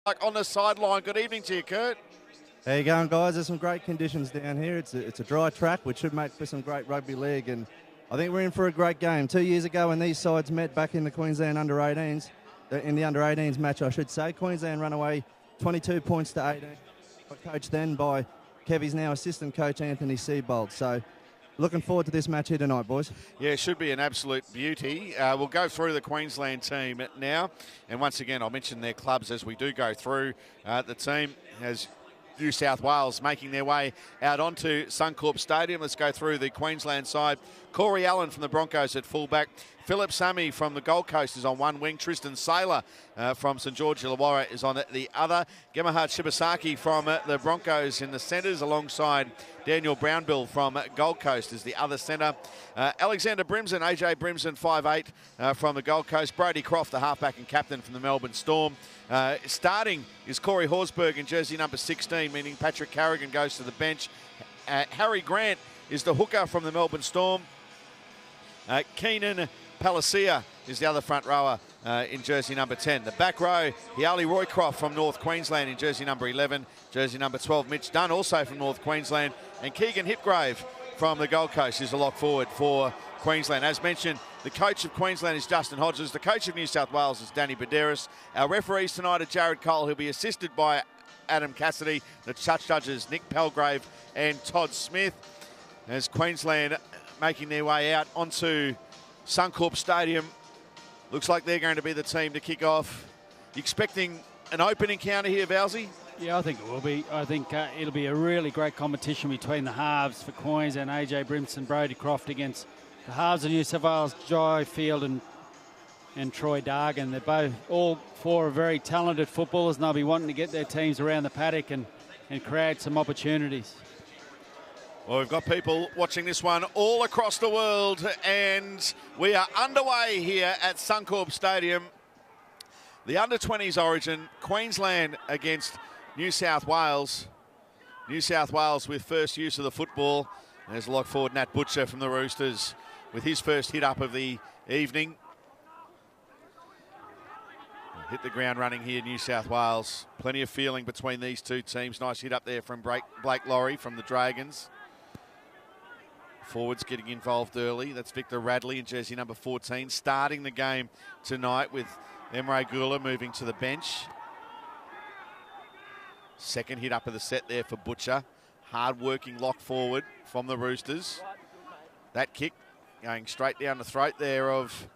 on the sideline. Good evening to you, Kurt. How you going, guys? There's some great conditions down here. It's a dry track, which should make for some great rugby league, and I think we're in for a great game. 2 years ago when these sides met back in the Queensland under-18s, in the under-18s match, I should say, Queensland ran away 22 points to 18. Coached then by Kevy's now assistant coach, Anthony Seibold. So looking forward to this match here tonight, boys. Yeah, it should be an absolute beauty. We'll go through the Queensland team now. And once again, I'll mention their clubs as we do go through. The team has New South Wales making their way out onto Suncorp Stadium. Let's go through the Queensland side. Corey Allen from the Broncos at fullback. Philip Sammy from the Gold Coast is on one wing. Tristan Saylor from St George Illawarra is on the other. Gemahart Shibasaki from the Broncos in the centres, alongside Daniel Brownbill from Gold Coast is the other centre. Alexander Brimson, AJ Brimson, 5'8", from the Gold Coast. Brody Croft, the halfback and captain from the Melbourne Storm. Starting is Corey Horsburgh in jersey number 16, meaning Patrick Carrigan goes to the bench. Harry Grant is the hooker from the Melbourne Storm. Keenan Palacia is the other front rower in jersey number 10. The back row, Hiali Roycroft from North Queensland in jersey number 11. Jersey number 12, Mitch Dunn, also from North Queensland. And Keegan Hipgrave from the Gold Coast is the lock forward for Queensland. As mentioned, the coach of Queensland is Justin Hodges. The coach of New South Wales is Danny Baderis. Our referees tonight are Jared Cole, who'll be assisted by Adam Cassidy. The touch judges, Nick Palgrave and Todd Smith. As Queensland making their way out onto Suncorp Stadium. Looks like they're going to be the team to kick off. You expecting an open encounter here, Valsey? Yeah, I think it will be. I think it'll be a really great competition between the halves for Queensland, AJ Brimson, Brody Croft against the halves of New South Wales, Jai Field and Troy Dargan. They're all four are very talented footballers, and they'll be wanting to get their teams around the paddock and create some opportunities. Well, we've got people watching this one all across the world, and we are underway here at Suncorp Stadium. The under-20s origin, Queensland against New South Wales. New South Wales with first use of the football. There's lock forward Nat Butcher from the Roosters with his first hit up of the evening. Hit the ground running here, New South Wales. Plenty of feeling between these two teams. Nice hit up there from Blake Laurie from the Dragons. Forwards getting involved early. That's Victor Radley in jersey number 14, starting the game tonight with Emre Gula moving to the bench. Second hit up of the set there for Butcher. Hard-working lock forward from the Roosters. That kick going straight down the throat there of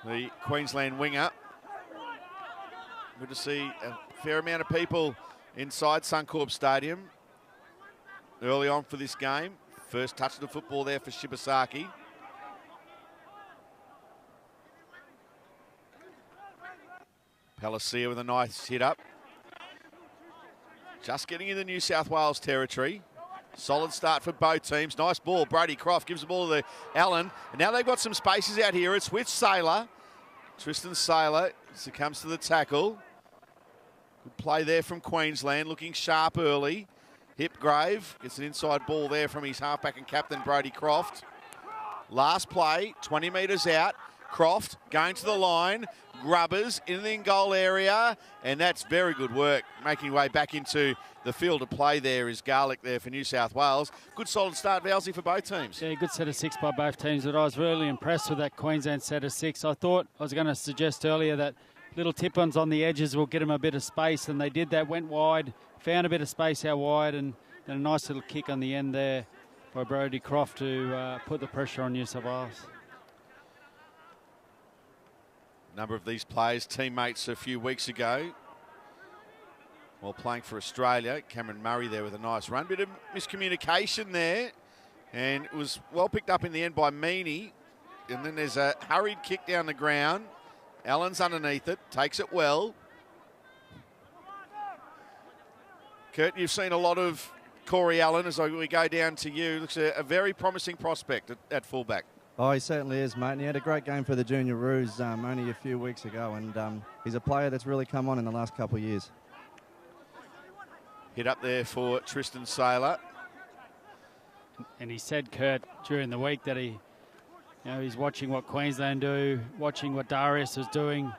the Queensland winger. Good to see a fair amount of people inside Suncorp Stadium early on for this game. First touch of the football there for Shibasaki. Palacia with a nice hit up. Just getting in the New South Wales territory. Solid start for both teams. Nice ball. Brody Croft gives the ball to Allen. And now they've got some spaces out here. It's with Saylor. Tristan Saylor succumbs to the tackle. Good play there from Queensland. Looking sharp early. Hipgrave gets an inside ball there from his halfback and captain, Brody Croft. Last play, 20 metres out. Croft going to the line. Grubbers in the goal area. And that's very good work. Making way back into the field of play there is Garlick there for New South Wales. Good solid start, Valsey, for both teams. Yeah, good set of six by both teams. But I was really impressed with that Queensland set of six. I was going to suggest earlier that little tip-ons on the edges will get them a bit of space, and they did that, went wide, found a bit of space out wide, and then a nice little kick on the end there by Brody Croft to put the pressure on New South Wales. A number of these players, teammates a few weeks ago, while playing for Australia. Cameron Murray there with a nice run. Bit of miscommunication there, and it was well picked up in the end by Meaney. And then there's a hurried kick down the ground. Allen's underneath it, takes it well. Kurt, you've seen a lot of Corey Allen as we go down to you. Looks a very promising prospect at fullback. Oh, he certainly is, mate. And he had a great game for the Junior Roos only a few weeks ago, and he's a player that's really come on in the last couple of years. Hit up there for Tristan Saylor. And he said, Kurt, during the week that he's watching what Queensland do, watching what Darius was doing,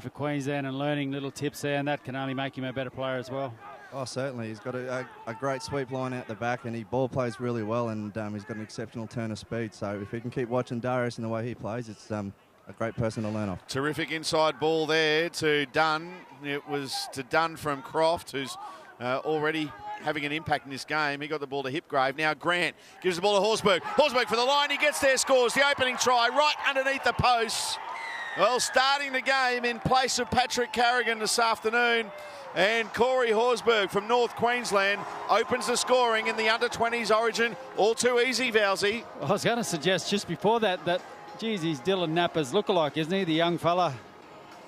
for Queensland and learning little tips there, and that can only make him a better player as well. Oh, certainly. He's got a great sweep line out the back, and he ball plays really well, and he's got an exceptional turn of speed. So if he can keep watching Darius and the way he plays, it's a great person to learn off. Terrific inside ball there to Dunn. It was to Dunn from Croft, who's already having an impact in this game. He got the ball to Hipgrave. Now Grant gives the ball to Horsburgh. Horsburgh for the line. He gets there, scores the opening try right underneath the posts. Well, starting the game in place of Patrick Carrigan this afternoon. And Corey Horsburgh from North Queensland opens the scoring in the under-20s origin. All too easy, Valsey. I was going to suggest just before that, geez, he's Dylan Napper's lookalike, isn't he? The young fella,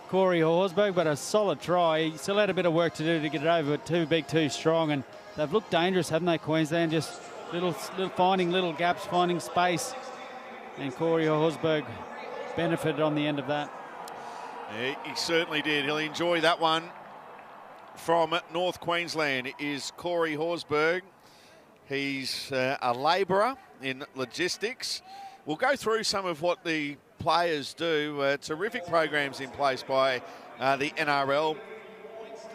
Corey Horsburgh, but a solid try. He still had a bit of work to do to get it over, but too big, too strong. And they've looked dangerous, haven't they, Queensland? Just finding little gaps, finding space. And Corey Horsburgh benefited on the end of that. Yeah, he certainly did. He'll enjoy that one. From North Queensland is Corey Horsburgh. He's a labourer in logistics. We'll go through some of what the players do. Terrific programs in place by the NRL,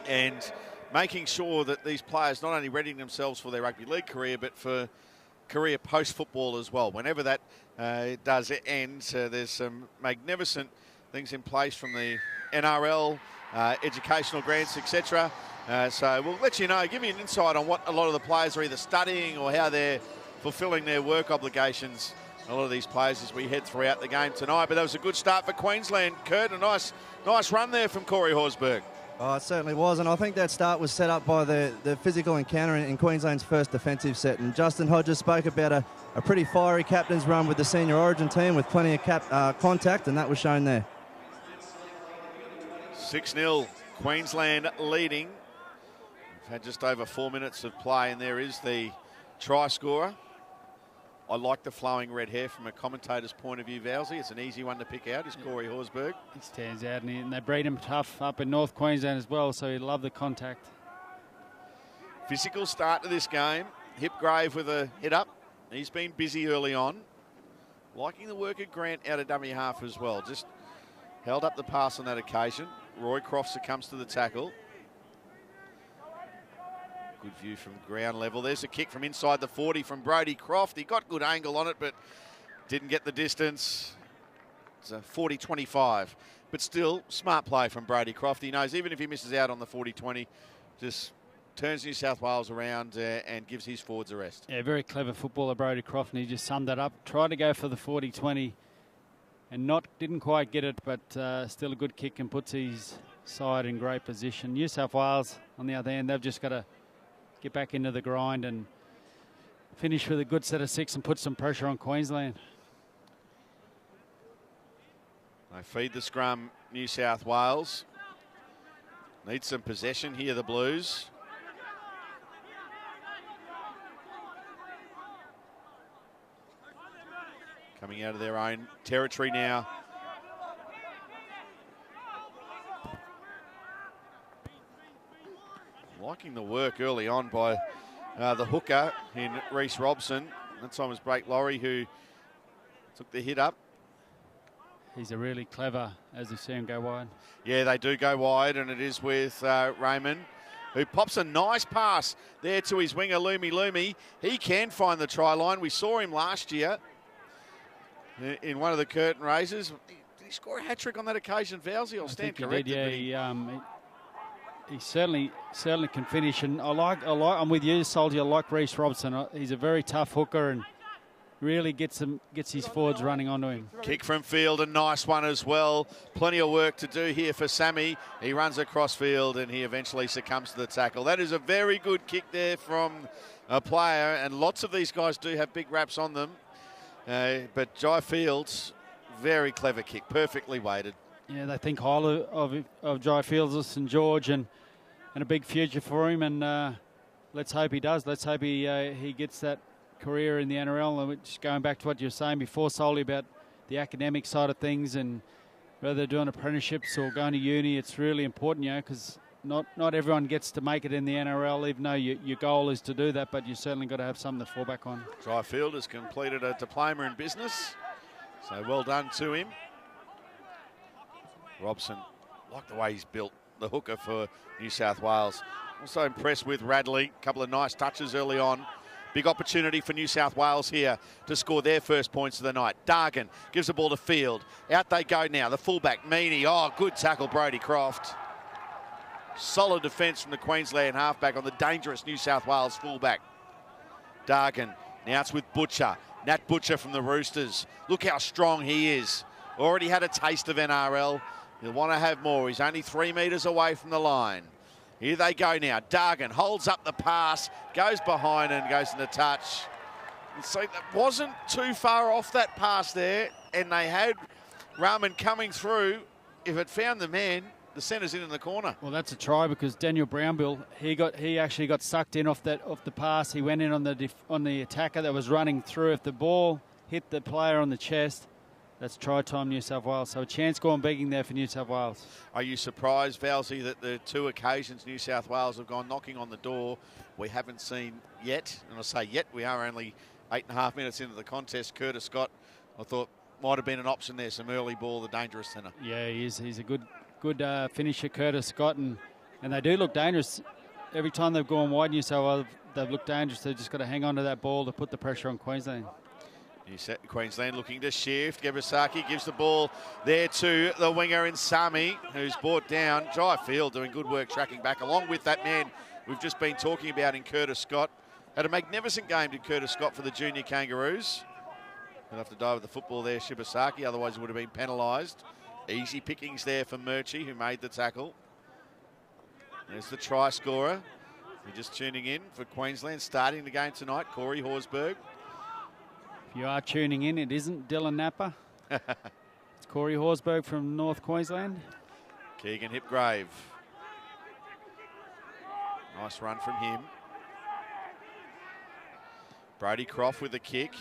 and making sure that these players not only readying themselves for their rugby league career, but for career post-football as well. Whenever that does end, there's some magnificent things in place from the NRL, educational grants, etc. So we'll let you know, give you an insight on what a lot of the players are either studying or how they're fulfilling their work obligations, a lot of these players, as we head throughout the game tonight. But that was a good start for Queensland, Kurt. A nice run there from Corey Horsburgh. Oh, it certainly was, and I think that start was set up by the physical encounter in Queensland's first defensive set. And Justin Hodges spoke about a pretty fiery captain's run with the senior origin team with plenty of contact, and that was shown there. 6-0, Queensland leading. We've had just over 4 minutes of play, and there is the try scorer. I like the flowing red hair from a commentator's point of view, Valsey. It's an easy one to pick out, is Corey Horsburgh. He stands out, and they breed him tough up in North Queensland as well, so he love the contact. Physical start to this game. Hipgrave with a hit up. He's been busy early on. Liking the work of Grant out of dummy half as well. Just held up the pass on that occasion. Roy Croft succumbs to the tackle. Good view from ground level. There's a kick from inside the 40 from Brodie Croft. He got good angle on it, but didn't get the distance. It's a 40-25. But still, smart play from Brodie Croft. He knows even if he misses out on the 40-20, just turns New South Wales around and gives his forwards a rest. Yeah, very clever footballer, Brodie Croft, and he just summed that up. Tried to go for the 40-20 and didn't quite get it, but still a good kick and puts his side in great position. New South Wales, on the other hand, they've just got to get back into the grind and finish with a good set of 6 and put some pressure on Queensland. They feed the scrum, New South Wales. Need some possession here, the Blues. Coming out of their own territory now. Liking the work early on by the hooker in Reece Robson. That time was Blake Laurie who took the hit up. He's a really clever, as you see him go wide. Yeah, they do go wide, and it is with Raymond, who pops a nice pass there to his winger, Lumi. He can find the try line. We saw him last year in one of the curtain raises. Did he score a hat-trick on that occasion, Valsey? I'll stand corrected. Yeah, he certainly can finish, and I'm with you, Soldier. I like Reece Robson. He's a very tough hooker and really gets his forwards running onto him. Kick from field, a nice one as well. Plenty of work to do here for Sammy. He runs across field and he eventually succumbs to the tackle. That is a very good kick there from a player, and lots of these guys do have big wraps on them. But Jai Fields, very clever kick, perfectly weighted. Yeah, they think highly of Jai Fields of St George and a big future for him, and let's hope he does. Let's hope he gets that career in the NRL. And which, going back to what you were saying before, solely about the academic side of things, and whether they're doing apprenticeships or going to uni, it's really important, because not everyone gets to make it in the NRL, even though your goal is to do that, but you certainly got to have something to fall back on. Jai Field has completed a diploma in business, so well done to him. Robson like the way he's built, the hooker for New South Wales. Also impressed with Radley. A couple of nice touches early on. Big opportunity for New South Wales here to score their first points of the night. Dargan gives the ball to Field. Out they go now. The fullback, Meaney. Oh, good tackle, Brodie Croft. Solid defence from the Queensland halfback on the dangerous New South Wales fullback. Dargan. Now it's with Butcher. Nat Butcher from the Roosters. Look how strong he is. Already had a taste of NRL. He'll want to have more. He's only 3 metres away from the line. Here they go now. Dargan holds up the pass, goes behind and goes into touch. And so that wasn't too far off that pass there, and they had Rahman coming through. If it found the man, the centre's in the corner. Well, that's a try because Daniel Brownbill, he actually got sucked in off the pass. He went in on the attacker that was running through. If the ball hit the player on the chest, that's try time New South Wales. So a chance gone begging there for New South Wales. Are you surprised, Valsey, that the 2 occasions New South Wales have gone knocking on the door we haven't seen yet? And I say yet, we are only 8.5 minutes into the contest. Curtis Scott, I thought, might have been an option there. Some early ball, the dangerous centre. Yeah, he is. He's a good finisher, Curtis Scott. And they do look dangerous. Every time they've gone wide, New South Wales, they've looked dangerous. They've just got to hang on to that ball to put the pressure on Queensland. Queensland looking to shift. Gebasaki gives the ball there to the winger in Sami, who's brought down. Jai Field doing good work tracking back along with that man we've just been talking about in Curtis Scott. Had a magnificent game to Curtis Scott for the junior Kangaroos. He'll have to dive with the football there, Shibasaki, otherwise it would have been penalised. Easy pickings there for Murchie, who made the tackle. There's the try scorer. You're just tuning in for Queensland starting the game tonight, Corey Horsburgh. If you are tuning in, it isn't Dylan Napa. It's Corey Horsburgh from North Queensland. Keegan Hipgrave. Nice run from him. Brodie Croft with the kick.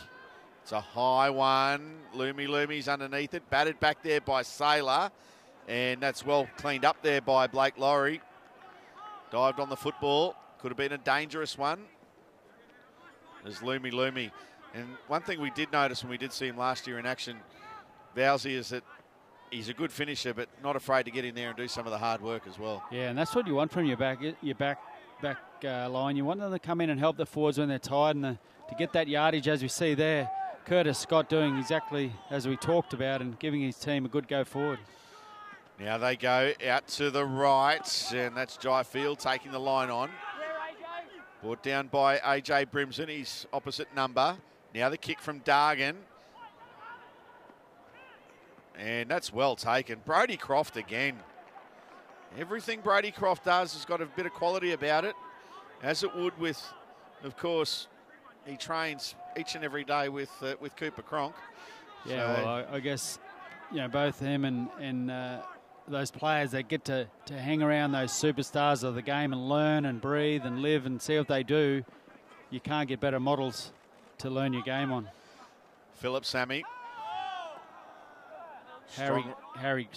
It's a high one. Lumi's underneath it. Batted back there by Saylor. And that's well cleaned up there by Blake Laurie. Dived on the football. Could have been a dangerous one. There's Lumi. And one thing we did notice when we did see him last year in action, Valsey, is that he's a good finisher, but not afraid to get in there and do some of the hard work as well. Yeah, and that's what you want from your back line. You want them to come in and help the forwards when they're tired and to get that yardage, as we see there. Curtis Scott doing exactly as we talked about and giving his team a good go forward. Now they go out to the right, and that's Jai Field taking the line on. Brought down by AJ Brimson, his opposite number. Now the kick from Dargan. And that's well taken. Brodie Croft again. Everything Brodie Croft does has got a bit of quality about it, as it would with, of course, he trains each and every day with Cooper Cronk. Yeah, so, well, I guess, you know, both him and those players that get to hang around those superstars of the game and learn and breathe and live and see what they do, you can't get better models to learn your game on. Phillip Sami. Harry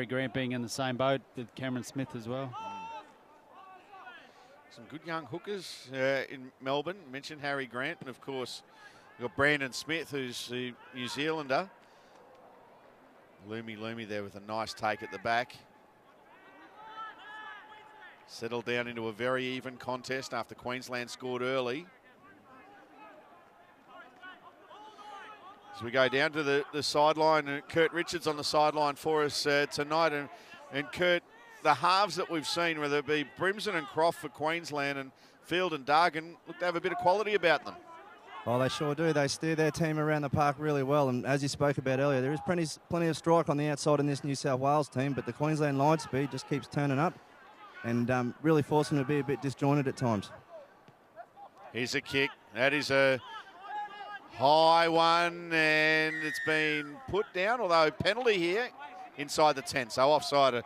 Grant being in the same boat with Cameron Smith as well. Some good young hookers in Melbourne. Mentioned Harry Grant, and of course you've got Brandon Smith, who's the New Zealander. Lumi there with a nice take at the back. Settled down into a very even contest after Queensland scored early. As we go down to the sideline, and Kurt Richards on the sideline for us tonight. And Kurt, the halves that we've seen, whether it be Brimson and Croft for Queensland and Field and Dargan, look to have a bit of quality about them. Oh, they sure do. They steer their team around the park really well. And as you spoke about earlier, there is plenty of strike on the outside in this New South Wales team, but the Queensland line speed just keeps turning up and really forcing them to be a bit disjointed at times. Here's a kick. That is a high one, and it's been put down, although penalty here inside the 10, so offside. I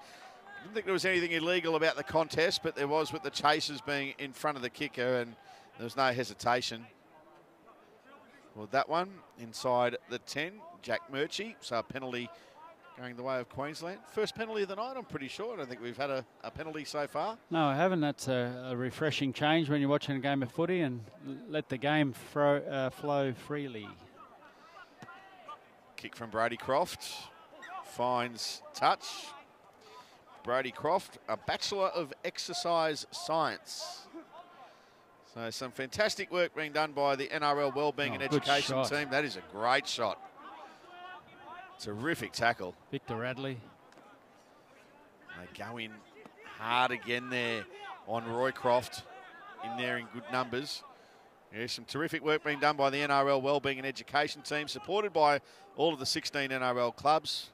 didn't think there was anything illegal about the contest, but there was with the chasers being in front of the kicker, and there was no hesitation. Well, that one inside the 10, Jack Murchie, so a penalty going the way of Queensland. First penalty of the night, I'm pretty sure. I don't think we've had a penalty so far. No, I haven't. That's a refreshing change when you're watching a game of footy and let the game flow freely. Kick from Brodie Croft. Finds touch. Brody Croft, a Bachelor of Exercise Science. So some fantastic work being done by the NRL Wellbeing and Education team. That is a great shot. Terrific tackle. Victor Radley. They go in hard again there on Roy Croft, in there in good numbers. Yeah, some terrific work being done by the NRL Wellbeing and Education team, supported by all of the 16 NRL clubs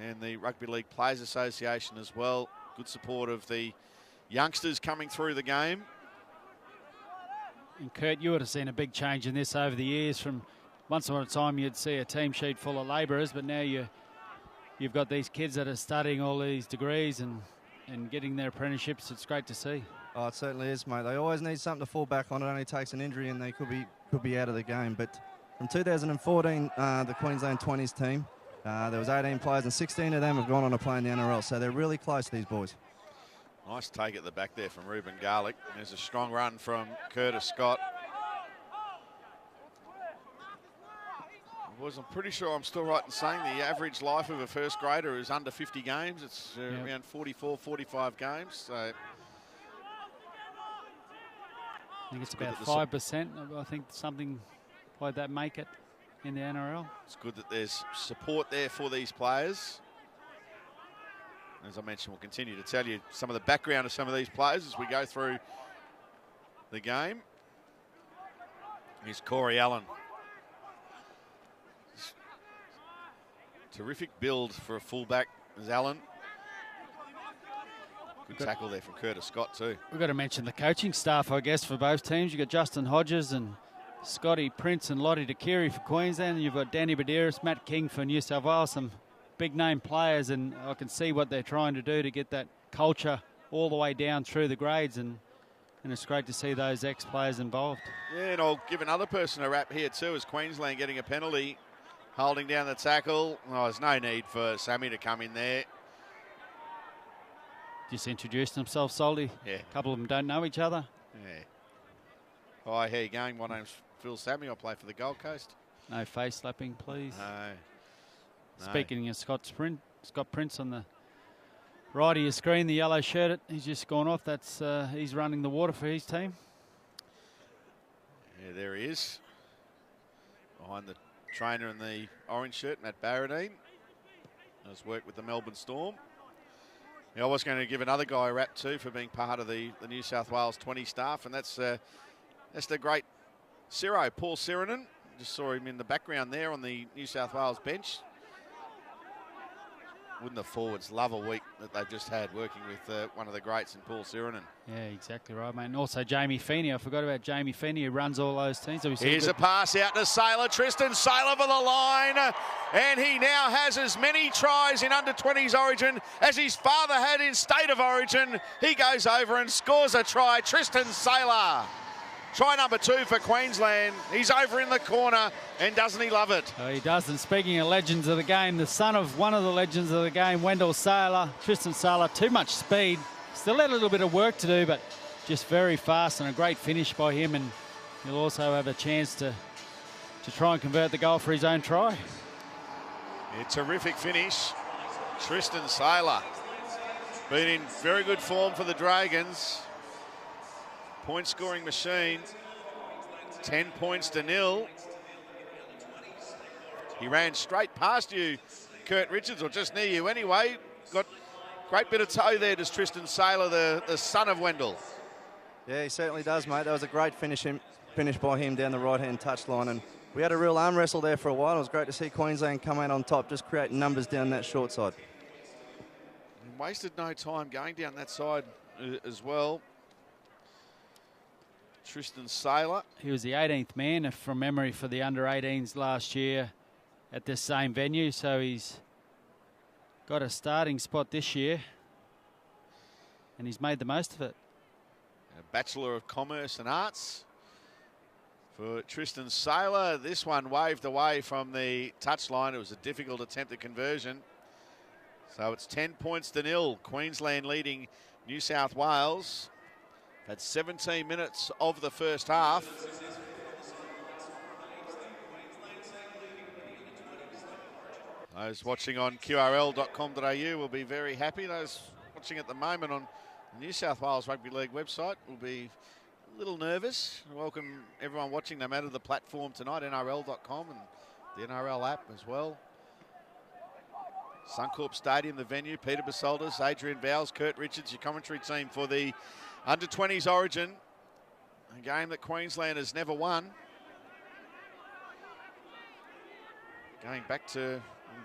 and the Rugby League Players Association as well. Good support of the youngsters coming through the game. And Kurt, you would have seen a big change in this over the years. From once upon a time you'd see a team sheet full of labourers, but now you've got these kids that are studying all these degrees and getting their apprenticeships. It's great to see. Oh, it certainly is, mate. They always need something to fall back on. It only takes an injury and they could be out of the game. But from 2014, the Queensland 20s team, there was 18 players and 16 of them have gone on to play in the NRL. So they're really close, these boys. Nice take at the back there from Ruben Garlick. There's a strong run from Curtis Scott. I'm pretty sure I'm still right in saying the average life of a first grader is under 50 games. It's around 44, 45 games. So I think it's about 5%. I think something like that make it in the NRL. It's good that there's support there for these players. As I mentioned, we'll continue to tell you some of the background of some of these players as we go through the game. Here's Corey Allen. Terrific build for a fullback as Allen. Good tackle there from Curtis Scott too. We've got to mention the coaching staff, I guess, for both teams. You've got Justin Hodges and Scotty Prince and Lottie Dakiri for Queensland. And you've got Danny Badiris, Matt King for New South Wales. Some big name players, and I can see what they're trying to do to get that culture all the way down through the grades, and it's great to see those ex-players involved. Yeah, and I'll give another person a rap here too, as Queensland getting a penalty, holding down the tackle. Oh, there's no need for Sammy to come in there. Just introduced themselves solely. Yeah. A couple of them don't know each other. Yeah. Hi, how you going? My name's Phil Sammy. I play for the Gold Coast. No face slapping, please. No. Speaking of Scott Prince on the right of your screen, the yellow shirt, he's just gone off. That's he's running the water for his team. Yeah, there he is. Behind the trainer in the orange shirt, Matt Barradine. Does work with the Melbourne Storm. Yeah, I was going to give another guy a rap too for being part of the New South Wales 20 staff, and that's the great Ciro, Paul Sirinen. Just saw him in the background there on the New South Wales bench. Wouldn't the forwards love a week that they've just had working with one of the greats in Paul Sirinen? Yeah, exactly right, mate. And also Jamie Feeney. I forgot about Jamie Feeney, who runs all those teams. Here's a pass out to Saylor. Tristan Saylor for the line. And he now has as many tries in under-20s Origin as his father had in State of Origin. He goes over and scores a try. Tristan Saylor. Try number 2 for Queensland. He's over in the corner, and doesn't he love it? Oh, he does. And speaking of legends of the game, the son of one of the legends of the game, Wendell Saylor, Tristan Saylor, too much speed. Still had a little bit of work to do, but just very fast, and a great finish by him. And he'll also have a chance to try and convert the goal for his own try. Yeah, terrific finish. Tristan Saylor been in very good form for the Dragons. Point scoring machine, 10 points to 0. He ran straight past you, Kurt Richards, or just near you anyway. Got great bit of toe there, does Tristan Saylor, the son of Wendell. Yeah, he certainly does, mate. That was a great finish by him down the right-hand touchline, and we had a real arm wrestle there for a while. It was great to see Queensland come out on top, just creating numbers down that short side. And wasted no time going down that side as well. Tristan Saylor. He was the 18th man from memory for the under-18s last year at this same venue, so he's got a starting spot this year, and he's made the most of it. A Bachelor of Commerce and Arts for Tristan Saylor. This one waved away from the touchline. It was a difficult attempt at conversion. So it's 10 points to 0. Queensland leading New South Wales. Had 17 minutes of the first half. Those watching on qrl.com.au will be very happy. Those watching at the moment on the New South Wales Rugby League website will be a little nervous. Welcome everyone watching no matter the platform tonight, NRL.com and the NRL app as well. Suncorp Stadium, the venue. Peter Basoldas, Adrian Vowles, Kurt Richards, your commentary team for the Under-20s Origin. A game that Queensland has never won. Going back to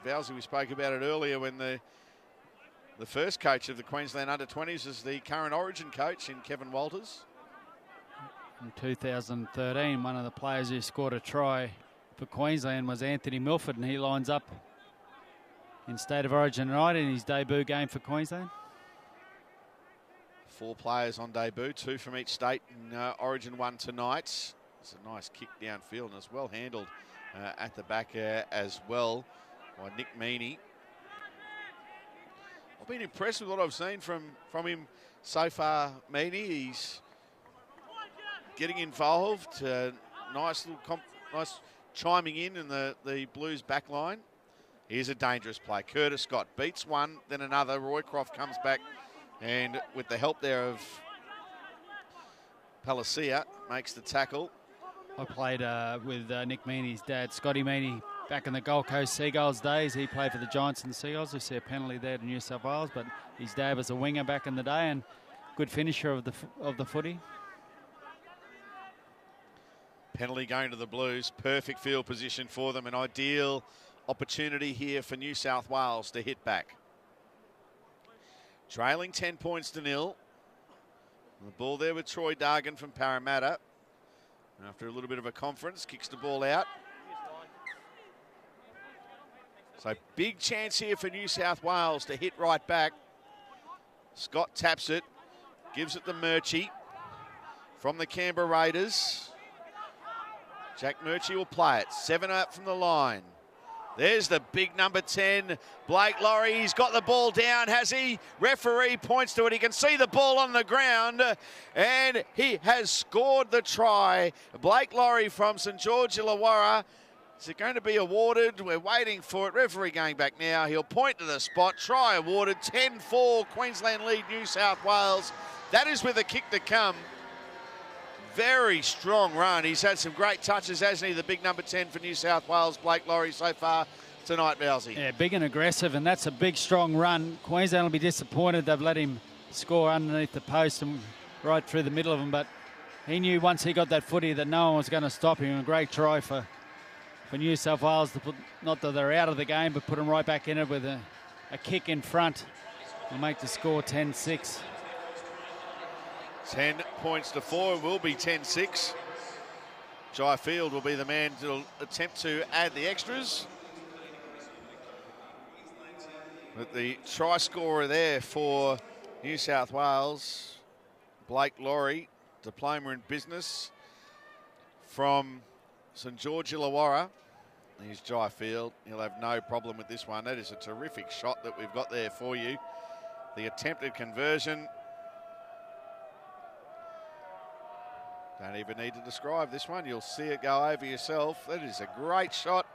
Vowles, we spoke about it earlier when the first coach of the Queensland Under-20s is the current Origin coach in Kevin Walters. In 2013, one of the players who scored a try for Queensland was Anthony Milford, and he lines up in State of Origin tonight in his debut game for Queensland. 4 players on debut, 2 from each state in Origin 1 tonight. It's a nice kick downfield and it's well handled at the back as well by Nick Meaney. I've been impressed with what I've seen from him so far, Meaney. He's getting involved, nice chiming in the Blues back line. Here's a dangerous play. Curtis Scott beats one, then another. Roycroft comes back and with the help there of Palacia, makes the tackle. I played with Nick Meaney's dad, Scotty Meaney, back in the Gold Coast Seagulls days. He played for the Giants and the Seagulls. We see a penalty there to New South Wales, but his dad was a winger back in the day and good finisher of the footy. Penalty going to the Blues. Perfect field position for them. An ideal opportunity here for New South Wales to hit back. Trailing 10 points to 0. The ball there with Troy Dargan from Parramatta. After a little bit of a conference, kicks the ball out. So big chance here for New South Wales to hit right back. Scott taps it, gives it to Murchie from the Canberra Raiders. Jack Murchie will play it. 7 up from the line. There's the big number 10, Blake Laurie. He's got the ball down, has he? Referee points to it. He can see the ball on the ground, and he has scored the try. Blake Laurie from St George Illawarra. Is it going to be awarded? We're waiting for it. Referee going back now. He'll point to the spot. Try awarded. 10-4. Queensland lead New South Wales. That is with a kick to come. Very strong run. He's had some great touches, hasn't he? The big number 10 for New South Wales, Blake Laurie, so far tonight, Vowlesy. Yeah, big and aggressive, and that's a big, strong run. Queensland will be disappointed they've let him score underneath the post and right through the middle of him, but he knew once he got that footy that no one was going to stop him. A great try for New South Wales to put, not that they're out of the game, but put them right back in it with a kick in front and make the score 10-6. 10 points to 4, will be 10-6. Jai Field will be the man to attempt to add the extras. But the try scorer there for New South Wales, Blake Laurie, diploma in business from St George Illawarra. Here's Jai Field. He'll have no problem with this one. That is a terrific shot that we've got there for you. The attempted conversion. Don't even need to describe this one. You'll see it go over yourself. That is a great shot.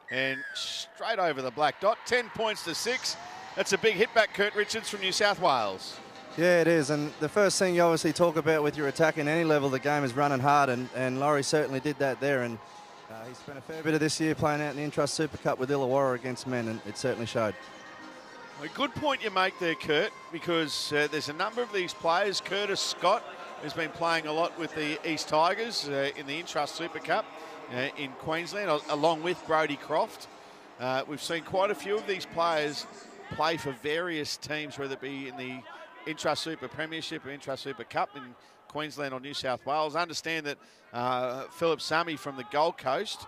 And straight over the black dot. 10 points to 6. That's a big hit back, Kurt Richards from New South Wales. Yeah, it is. And the first thing you obviously talk about with your attack in any level of the game is running hard. And Laurie certainly did that there. And he spent a fair bit of this year playing out in the Intrust Super Cup with Illawarra against men. And it certainly showed. A good point you make there, Kurt, because there's a number of these players. Curtis Scott has been playing a lot with the East Tigers in the Intrust Super Cup in Queensland, along with Brodie Croft. We've seen quite a few of these players play for various teams, whether it be in the Intrust Super Premiership or Intrust Super Cup in Queensland or New South Wales. I understand that Philip Sami from the Gold Coast,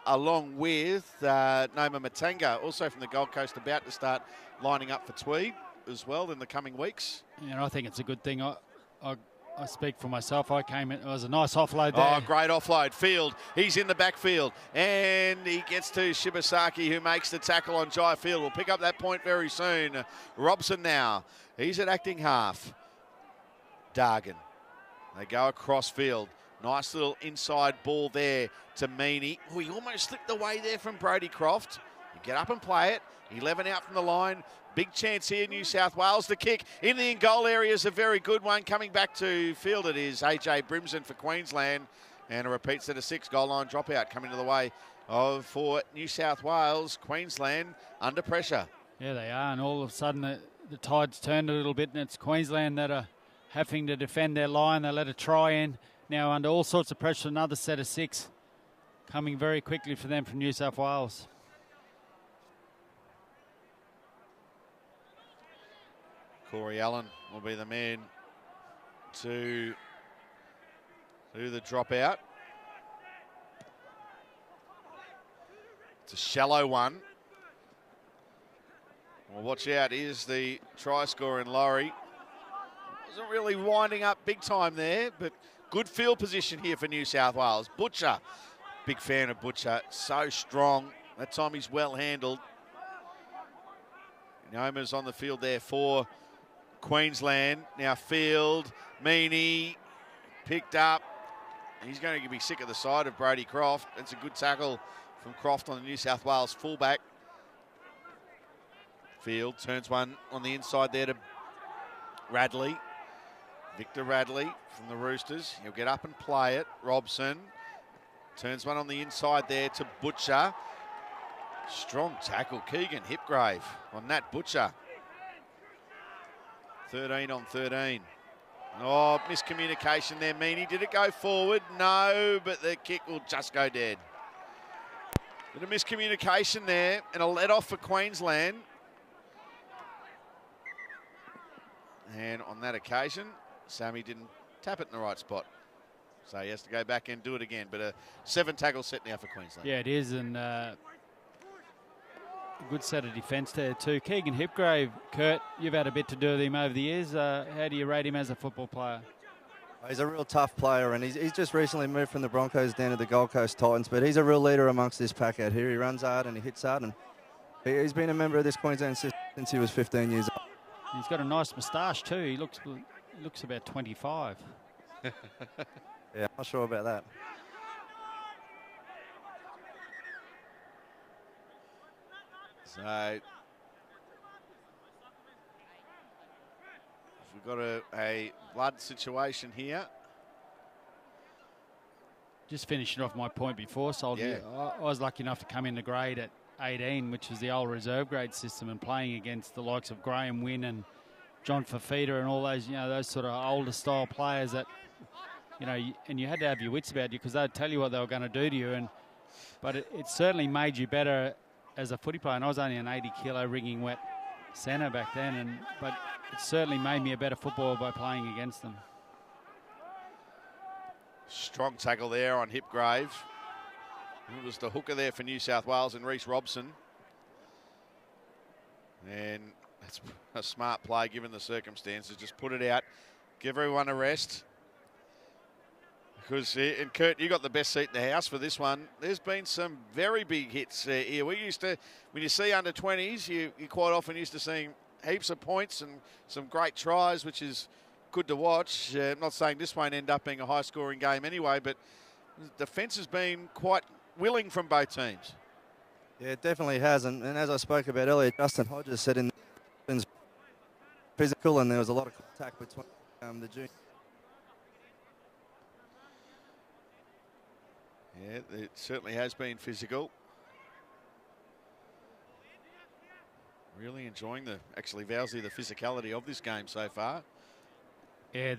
along with Noma Matanga, also from the Gold Coast, about to start lining up for Tweed as well in the coming weeks. Yeah, and I think it's a good thing. I speak for myself. I came in. It was a nice offload there. Oh, great offload. Field. He's in the backfield. And he gets to Shibasaki, who makes the tackle on Jai Field. We'll pick up that point very soon. Robson now. He's at acting half. Dargan. They go across field. Nice little inside ball there to Meaney. Oh, he almost slipped away there from Brodie Croft. You get up and play it. 11 out from the line. Big chance here, New South Wales. The kick in the in-goal area is a very good one. Coming back to field, it is AJ Brimson for Queensland. And a repeat set of 6, goal line dropout coming to the way of for New South Wales. Queensland under pressure. Yeah, they are. And all of a sudden the tide's turned a little bit, and it's Queensland that are having to defend their line. They let a try in. Now under all sorts of pressure, another set of 6 coming very quickly for them from New South Wales. Corey Allen will be the man to do the dropout. It's a shallow one. Well, watch out. Here's the try scorer in Laurie. Wasn't really winding up big time there, but good field position here for New South Wales. Butcher, big fan of Butcher. So strong. That time he's well handled. Noma's on the field there for Queensland. Now field, Meaney picked up. He's going to be sick of the side of Brody Croft. It's a good tackle from Croft on the New South Wales fullback. Field turns one on the inside there to Radley. Victor Radley from the Roosters. He'll get up and play it. Robson turns one on the inside there to Butcher. Strong tackle. Keegan Hipgrave on that Butcher. 13 on 13. Oh, miscommunication there, Meaney. Did it go forward? No, but the kick will just go dead. Bit of miscommunication there and a let-off for Queensland. And on that occasion, Sammy didn't tap it in the right spot. So he has to go back and do it again. But a 7 tackle set now for Queensland. Yeah, it is. And a good set of defence there too. Keegan Hipgrave, Kurt, you've had a bit to do with him over the years. How do you rate him as a football player? He's a real tough player, and he's just recently moved from the Broncos down to the Gold Coast Titans, but he's a real leader amongst this pack out here. He runs hard and he hits hard, and he's been a member of this Queensland system since he was 15 years old. He's got a nice moustache too. He looks about 25. Yeah, I'm not sure about that. So we've got a blood situation here. Just finishing off my point before, Soldier. Yeah. I was lucky enough to come into grade at 18, which was the old reserve grade system, and playing against the likes of Graham Wynn and John Fafita and all those, those sort of older style players that, and you had to have your wits about you because they'd tell you what they were going to do to you. But it certainly made you better as a footy player. And I was only an 80-kilo rigging wet centre back then, but it certainly made me a better footballer by playing against them. Strong tackle there on Hipgrave. It was the hooker there for New South Wales and Reece Robson. And that's a smart play given the circumstances. Just put it out, give everyone a rest. Because, and Kurt, you got the best seat in the house for this one. There's been some very big hits here. We used to, when you see under 20s, you quite often used to seeing heaps of points and some great tries, which is good to watch. I'm not saying this won't end up being a high-scoring game anyway, but the defence has been quite willing from both teams. Yeah, it definitely has. And as I spoke about earlier, Justin Hodges said in the physical, and there was a lot of contact between the juniors. Yeah, it certainly has been physical. Really enjoying the physicality of this game so far. Yeah,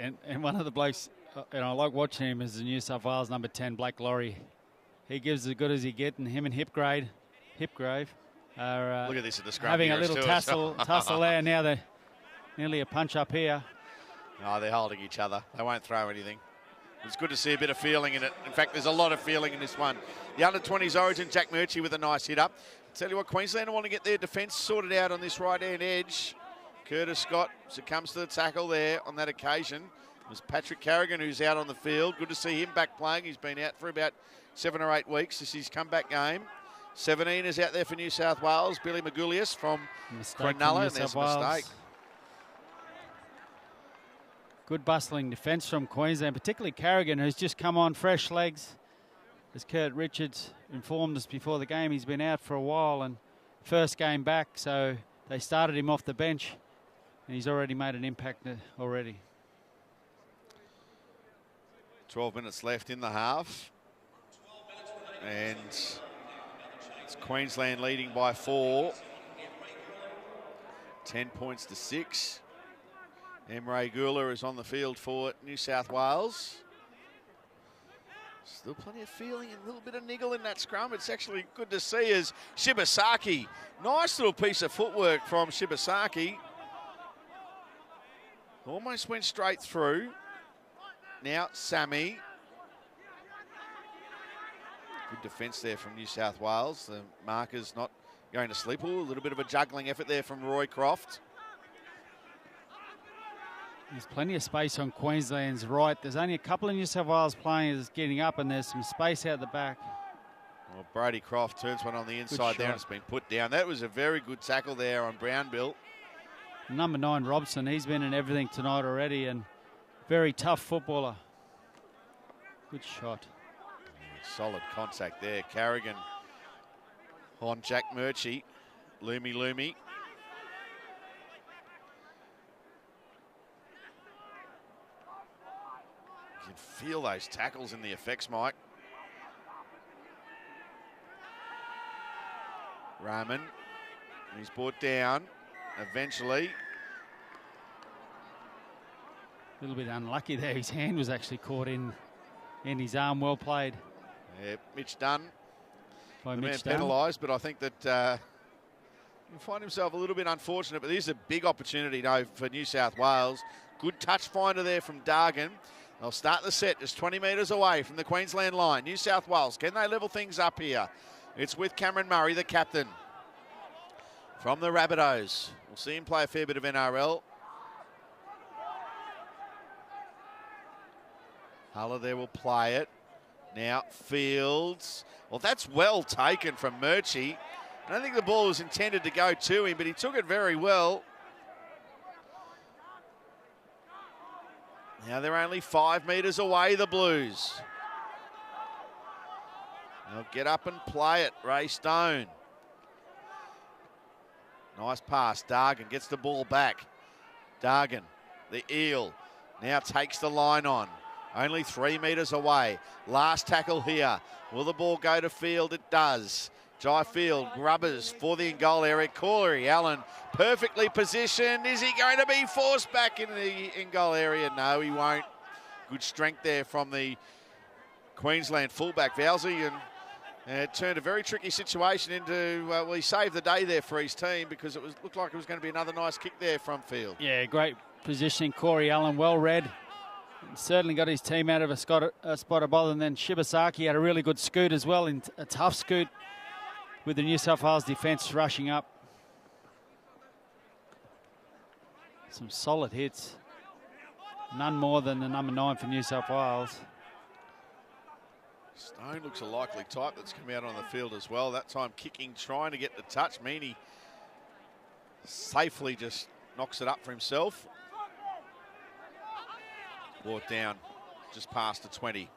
and one of the blokes, and I like watching him, is the New South Wales number 10, Blake Laurie. He gives as good as he gets, and him and Hipgrave are look at this at the scrum having a little tussle there. Now they're nearly a punch up here. No, they're holding each other. They won't throw anything. It's good to see a bit of feeling in it. In fact, there's a lot of feeling in this one. The under-20s origin, Jack Murchie with a nice hit up. Tell you what, Queensland want to get their defence sorted out on this right-hand edge. Curtis Scott succumbs to the tackle there on that occasion. It was Patrick Carrigan who's out on the field. Good to see him back playing. He's been out for about 7 or 8 weeks. This is his comeback game. 17 is out there for New South Wales. Billy Magoulias from Cronulla, and there's a mistake. Good bustling defence from Queensland, particularly Carrigan, who's just come on fresh legs. as Kurt Richards informed us before the game, he's been out for a while and first game back, so they started him off the bench and he's already made an impact already. 12 minutes left in the half. And it's Queensland leading by 4. 10 points to 6. Emre Gula is on the field for New South Wales. Still plenty of feeling and a little bit of niggle in that scrum. It's actually good to see as Shibasaki. Nice little piece of footwork from Shibasaki. Almost went straight through. Now Sammy. Good defence there from New South Wales. The marker's not going to sleep. Ooh, a little bit of a juggling effort there from Roy Croft. There's plenty of space on Queensland's right. There's only a couple of New South Wales players getting up and there's some space out the back. Well, Brody Croft turns one on the inside there and it's been put down. That was a very good tackle there on Brownbill. Number 9, Robson, he's been in everything tonight already and very tough footballer. Good shot. Solid contact there. Carrigan on Jack Murchie. Loomy. You can feel those tackles in the effects, Mike. Rahman, he's brought down eventually. A little bit unlucky there. His hand was actually caught in his arm. Well played. Yeah, Mitch Dunn. By the Mitch man Dunn. penalised, but I think that he'll find himself a little bit unfortunate. But this is a big opportunity now for New South Wales. Good touch finder there from Dargan. They'll start the set just 20 metres away from the Queensland line. New South Wales, can they level things up here? It's with Cameron Murray, the captain. From the Rabbitohs. We'll see him play a fair bit of NRL. Huller there will play it. Now Fields. Well, that's well taken from Murchie. I don't think the ball was intended to go to him, but he took it very well. Now they're only 5 metres away, the Blues. They'll get up and play it. Ray Stone. Nice pass. Dargan gets the ball back. Dargan, the eel, now takes the line on. Only 3 metres away. Last tackle here. Will the ball go to Field? It does. Jai Field, grubbers for the in-goal area. Corey Allen perfectly positioned. Is he going to be forced back in the in-goal area? No, he won't. Good strength there from the Queensland fullback, Vowsy, and it turned a very tricky situation into, well, he saved the day there for his team because it looked like it was going to be another nice kick there from Field. Yeah, great positioning. Corey Allen, well read. Certainly got his team out of a spot of bother. And then Shibasaki had a really good scoot as well, in a tough scoot with the New South Wales defence rushing up. Some solid hits. None more than the number 9 for New South Wales. Stone looks a likely type that's come out on the field as well. That time kicking, trying to get the touch. Meany safely just knocks it up for himself. Brought down just past the 20.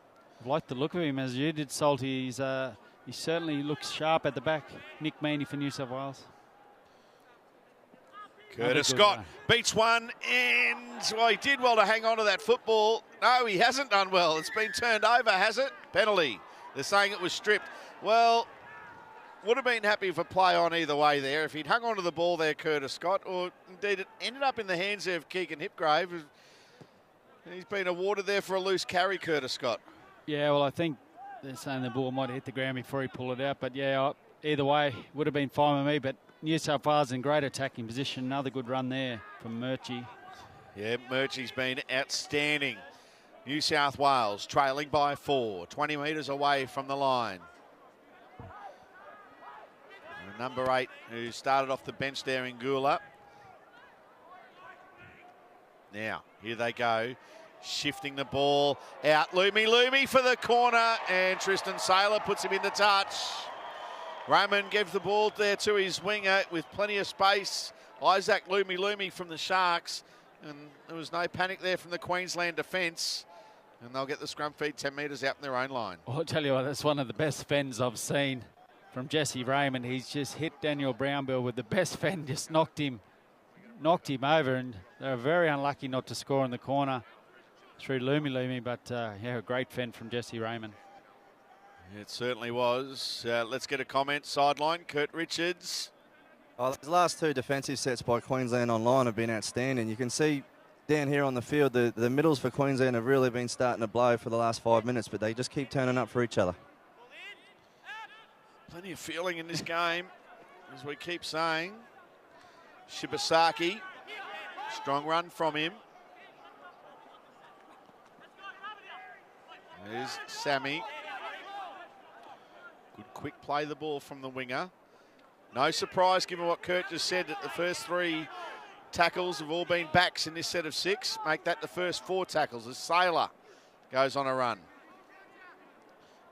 I like the look of him, as you did, Salty. He certainly looks sharp at the back. Nick Meany for New South Wales. Curtis Scott beats one, and well, he did well to hang on to that football. No, he hasn't done well. It's been turned over, has it? Penalty. They're saying it was stripped. Well, would have been happy for play on either way there. If he'd hung on to the ball there, Curtis Scott, or indeed it ended up in the hands of Keegan Hipgrave. He's been awarded there for a loose carry, Curtis Scott. Yeah, well, I think they're saying the ball might have hit the ground before he pulled it out. But, yeah, either way, would have been fine with me. But New South Wales in great attacking position. Another good run there from Murchie. Yeah, Murchie's been outstanding. New South Wales trailing by 4, 20 metres away from the line. And number 8, who started off the bench there in Gula. Now, here they go. Shifting the ball out. Loomy for the corner, and Tristan Saylor puts him into touch. Raymond gave the ball there to his winger with plenty of space. Isaac Loomy from the Sharks, and there was no panic there from the Queensland defence. And they'll get the scrum feed 10 metres out in their own line. Well, I'll tell you what, that's one of the best fends I've seen from Jesse Raymond. He's just hit Daniel Brownbill with the best fend, just knocked him over, and they were very unlucky not to score in the corner through Lumi, but yeah, a great fend from Jesse Raymond. It certainly was. Let's get a comment. Sideline, Kurt Richards. Oh, those last two defensive sets by Queensland online have been outstanding. You can see down here on the field, the middles for Queensland have really been starting to blow for the last 5 minutes, but they just keep turning up for each other. Plenty of feeling in this game, as we keep saying. Shibasaki, strong run from him. There's Sammy. Good quick play the ball from the winger. No surprise given what Kurt just said, that the first 3 tackles have all been backs in this set of 6. Make that the first 4 tackles as Saylor goes on a run.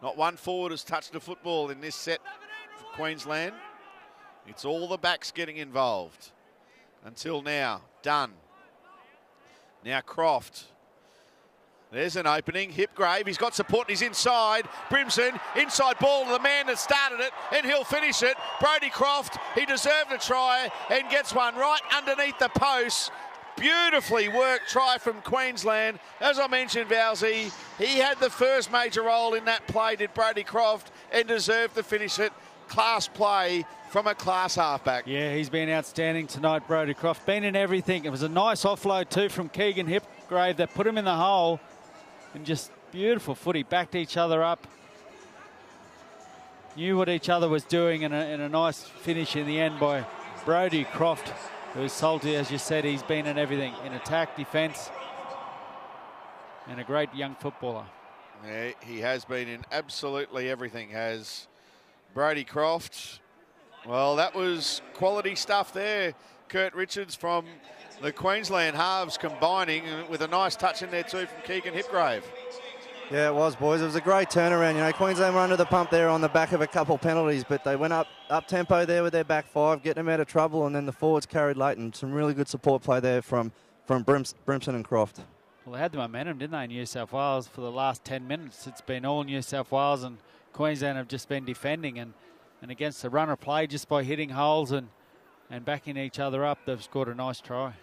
Not one forward has touched the football in this set for Queensland. It's all the backs getting involved. Until now, Dunn. Now Croft. There's an opening. Hipgrave, he's got support and he's inside. Brimson, inside ball to the man that started it, and he'll finish it. Brodie Croft, he deserved a try and gets one right underneath the post. Beautifully worked try from Queensland. As I mentioned, Vowsy, he had the first major role in that play, did Brodie Croft, and deserved to finish it. Class play from a class halfback. Yeah, he's been outstanding tonight, Brodie Croft. Been in everything. It was a nice offload too from Keegan Hipgrave that put him in the hole. And just beautiful footy, backed each other up. Knew what each other was doing, and a nice finish in the end by Brodie Croft, who's salty, as you said. He's been in everything, in attack, defence, and a great young footballer. Yeah, he has been in absolutely everything, has Brodie Croft. Well, that was quality stuff there. Kurt Richards from the Queensland halves combining with a nice touch in there too from Keegan Hipgrave. Yeah, it was, boys. It was a great turnaround. You know, Queensland were under the pump there on the back of a couple penalties, but they went up tempo there with their back 5, getting them out of trouble, and then the forwards carried late, and some really good support play there from Brimson and Croft. Well, they had the momentum, didn't they, in New South Wales for the last 10 minutes. It's been all New South Wales, and Queensland have just been defending, and against the runner play, just by hitting holes and backing each other up, they've scored a nice try.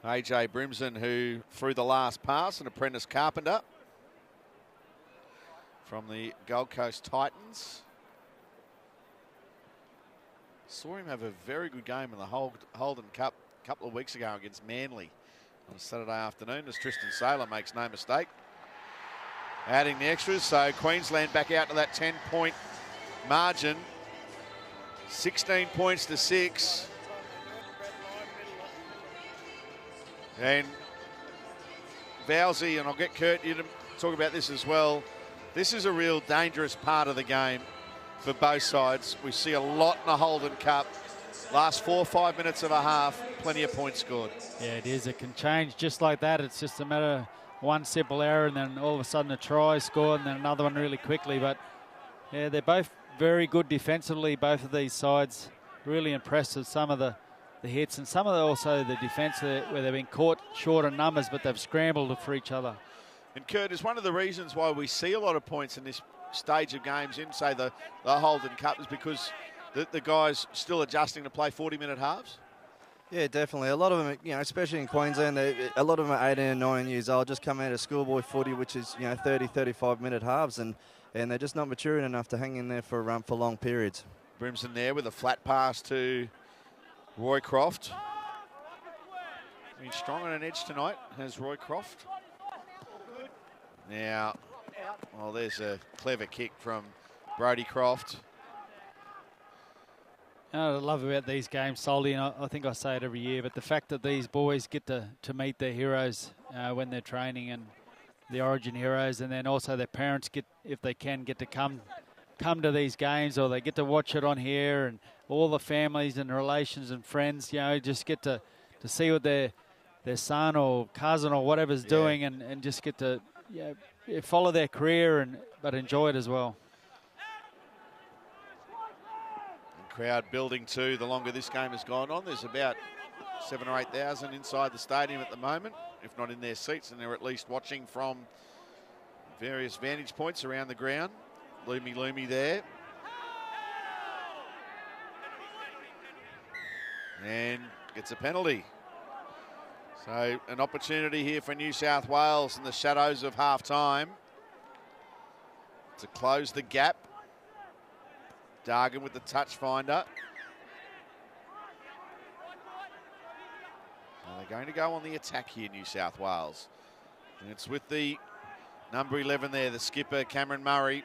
AJ Brimson, who threw the last pass, an apprentice carpenter from the Gold Coast Titans. Saw him have a very good game in the Holden Cup a couple of weeks ago against Manly on a Saturday afternoon, as Tristan Saylor makes no mistake. Adding the extras, so Queensland back out to that 10-point margin. 16 points to 6. And Vowsy, and I'll get Kurt you to talk about this as well, this is a real dangerous part of the game for both sides. We see a lot in the Holden Cup. Last 4 or 5 minutes of a half, plenty of points scored. Yeah, it is. It can change just like that. It's just a matter of one simple error and then all of a sudden a try scored and then another one really quickly. But yeah, they're both very good defensively, both of these sides. Really impressed with some of the hits and some of also the defence where they've been caught short on numbers, but they've scrambled for each other. And Kurt, is one of the reasons why we see a lot of points in this stage of games in, say, the Holden Cup is because the guys still adjusting to play 40-minute halves? Yeah, definitely. A lot of them, you know, especially in Queensland, a lot of them are 18 and 19 years old, just come out of schoolboy footy, which is, you know, 30, 35-minute halves, and they're just not maturing enough to hang in there for long periods. Brimson there with a flat pass to Roy Croft. Been strong on an edge tonight, has Roy Croft. Now, well, there's a clever kick from Brodie Croft. You know what I love about these games, Solly, and I think I say it every year, but the fact that these boys get to meet their heroes when they're training, and the Origin heroes, and then also their parents get, if they can, get to come to these games, or they get to watch it on here, and all the families and relations and friends, you know, just get to see what their son or cousin or whatever's doing, and just get to follow their career but enjoy it as well. Crowd building too the longer this game has gone on. There's about 7,000 or 8,000 inside the stadium at the moment, if not in their seats, and they're at least watching from various vantage points around the ground. Loomy there. And gets a penalty. So an opportunity here for New South Wales in the shadows of half-time to close the gap. Dargan with the touch finder. Well, they're going to go on the attack here, New South Wales. And it's with the number 11 there, the skipper, Cameron Murray.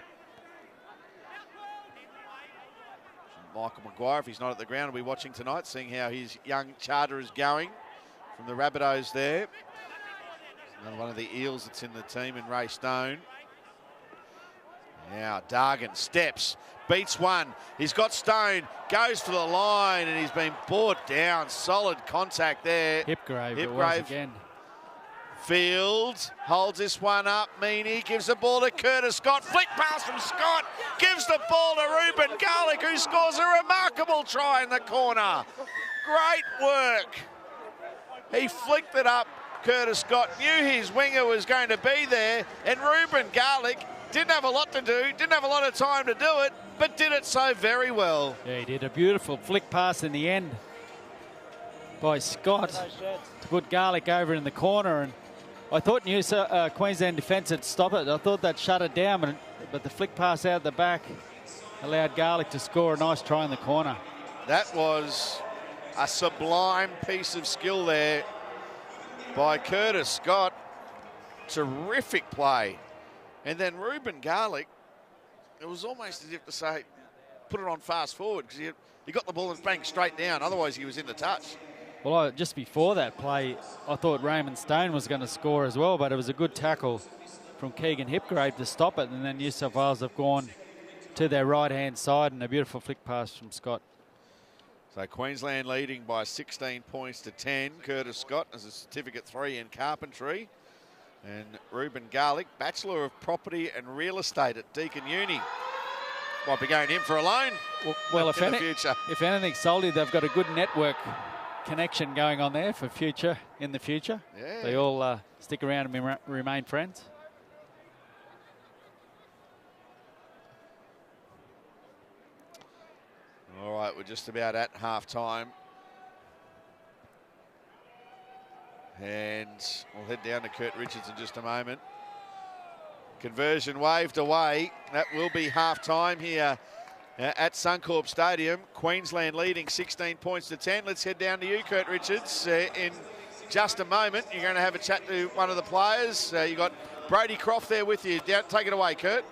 Michael Maguire, if he's not at the ground, will be watching tonight, seeing how his young charter is going from the Rabbitohs there. Another one of the Eels that's in the team in Ray Stone. Now Dargan steps, beats one. He's got Stone, goes for the line, and he's been brought down. Solid contact there. Hipgrave it was again. Fields holds this one up. Meany gives the ball to Curtis Scott. Flick pass from Scott. Gives the ball to Ruben Garlick, who scores a remarkable try in the corner. Great work. He flicked it up. Curtis Scott knew his winger was going to be there, and Ruben Garlick didn't have a lot to do, didn't have a lot of time to do it, but did it so very well. Yeah, he did a beautiful flick pass in the end by Scott to put Garlick over in the corner, and I thought Queensland defence would stop it. I thought that shut it down, but the flick pass out the back allowed Garlick to score a nice try in the corner. That was a sublime piece of skill there by Curtis Scott. Terrific play. And then Ruben Garlick, it was almost as if to say, put it on fast forward, because he got the ball and bang straight down. Otherwise, he was in the touch. Well, just before that play, I thought Raymond Stone was going to score as well, but it was a good tackle from Keegan Hipgrave to stop it, and then New South Wales have gone to their right-hand side, and a beautiful flick pass from Scott. So Queensland leading by 16 points to 10. Curtis Scott has a Certificate 3 in carpentry. And Ruben Garlick, Bachelor of Property and Real Estate at Deakin Uni. Might be going in for a loan well, in the future. If anything, Soldy, they've got a good network connection going on there for in the future. Yeah. They all stick around and remain friends. All right, we're just about at half-time. And we'll head down to Kurt Richards in just a moment. Conversion waved away. That will be half-time here at Suncorp Stadium. Queensland leading 16 points to 10. Let's head down to you, Kurt Richards. In just a moment, you're going to have a chat to one of the players. You've got Brody Croft there with you. Take it away, Kurt.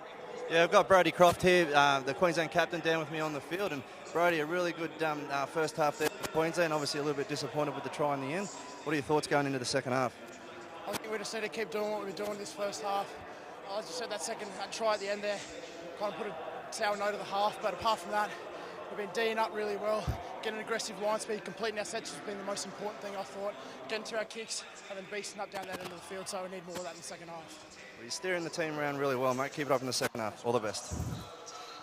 Yeah, I've got Brody Croft here, the Queensland captain, down with me on the field. And Brody, a really good first half there for Queensland. Obviously a little bit disappointed with the try in the end. What are your thoughts going into the second half? I think we just need to keep doing what we've been doing this first half. As you said, that try at the end there kind of put a sour note of the half, but apart from that, we've been D'ing up really well, getting aggressive line speed, completing our sets has been the most important thing, I thought. Getting to our kicks and then beasting up down that end of the field, so we need more of that in the second half. Well, you're steering the team around really well, mate. Keep it up in the second half. All the best.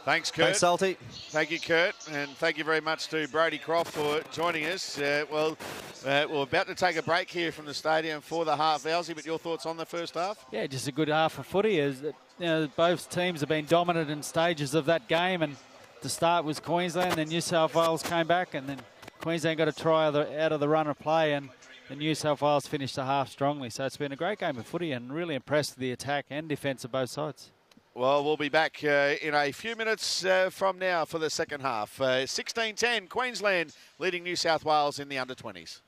Thanks, Kurt. Thanks, Salty. Thank you, Kurt, and thank you very much to Brody Croft for joining us. We're about to take a break here from the stadium for the half. Owsy, but your thoughts on the first half? Yeah, just a good half of footy. Both teams have been dominant in stages of that game, and the start was Queensland, then New South Wales came back, and then Queensland got a try out of the run of play, and the New South Wales finished the half strongly. So it's been a great game of footy, and really impressed with the attack and defence of both sides. Well, we'll be back in a few minutes from now for the second half. 16-10, Queensland leading New South Wales in the under-20s.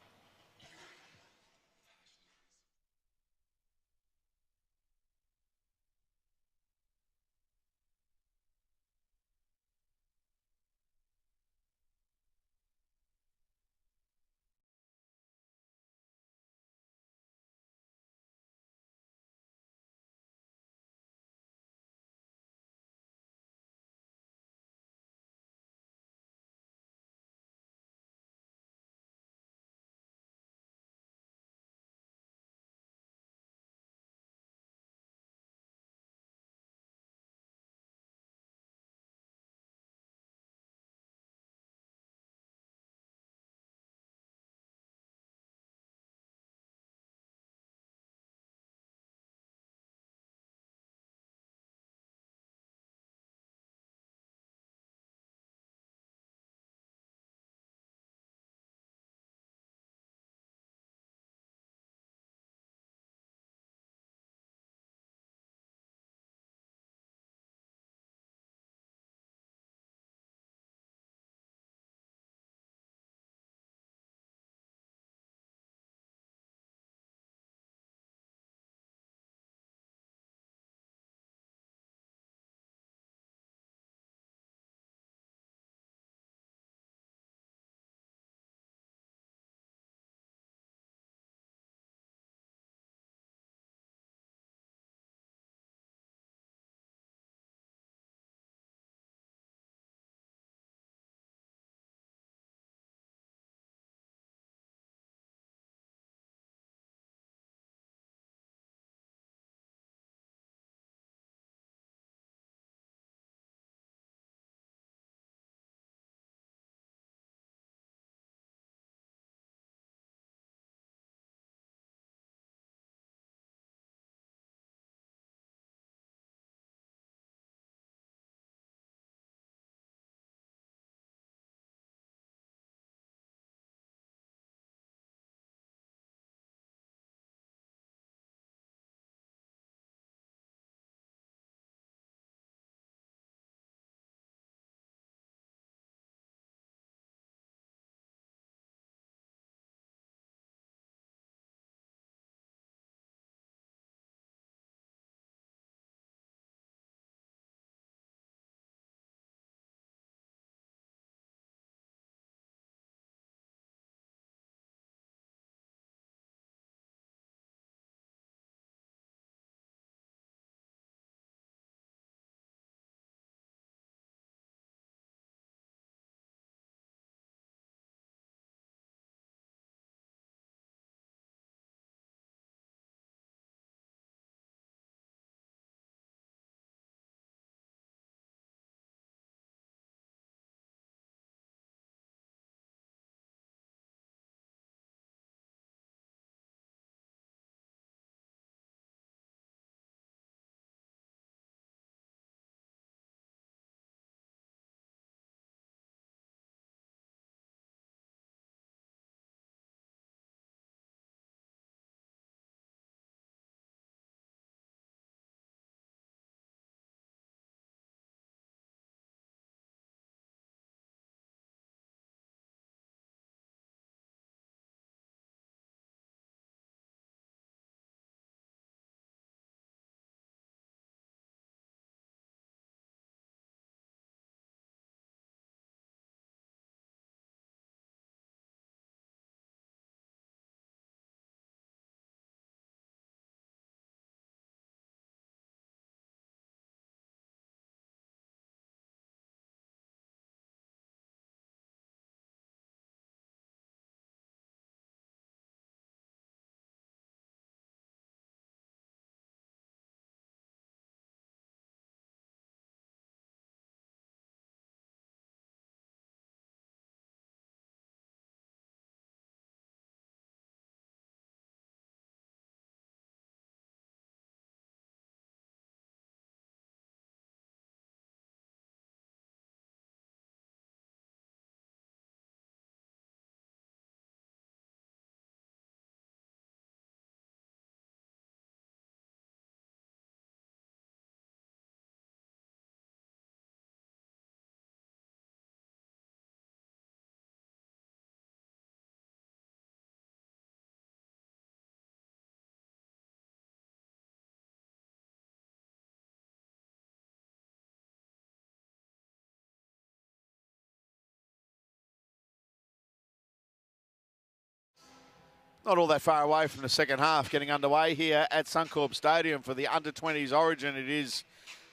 Not all that far away from the second half getting underway here at Suncorp Stadium for the under-20s origin. It is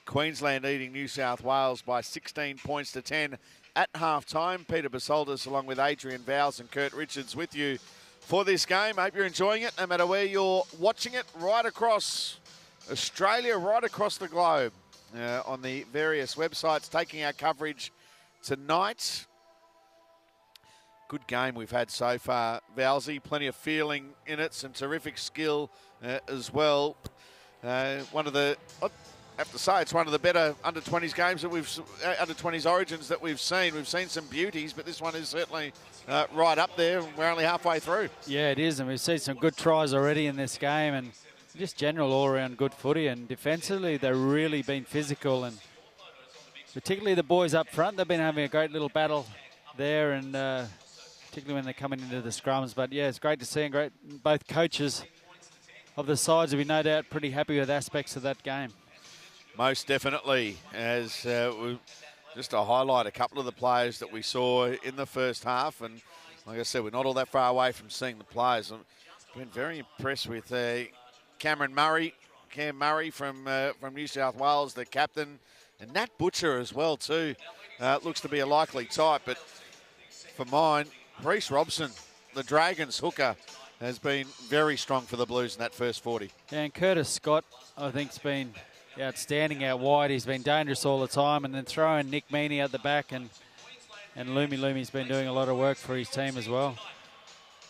Queensland leading New South Wales by 16 points to 10 at half-time. Peter Basoldis along with Adrian Vowles and Kurt Richards with you for this game. Hope you're enjoying it no matter where you're watching it, right across Australia, right across the globe on the various websites taking our coverage tonight. Good game we've had so far, Vowsy. Plenty of feeling in it, some terrific skill as well. I have to say, it's one of the better under-20s games that under-20s origins that we've seen. We've seen some beauties, but this one is certainly right up there. We're only halfway through. Yeah, it is, and we've seen some good tries already in this game, and just general all-around good footy. And defensively, they've really been physical, and particularly the boys up front. They've been having a great little battle there, and particularly when they're coming into the scrums. But yeah, it's great to see, and both coaches of the sides will be no doubt pretty happy with aspects of that game. Most definitely, as just to highlight a couple of the players that we saw in the first half. And like I said, we're not all that far away from seeing the players. I've been very impressed with Cam Murray from New South Wales, the captain, and Nat Butcher as well too. Looks to be a likely type, but for mine, Reece Robson, the Dragons hooker, has been very strong for the Blues in that first 40. Yeah, and Curtis Scott, I think, has been outstanding out wide. He's been dangerous all the time, and then throwing Nick Meaney at the back, and Lumi's been doing a lot of work for his team as well.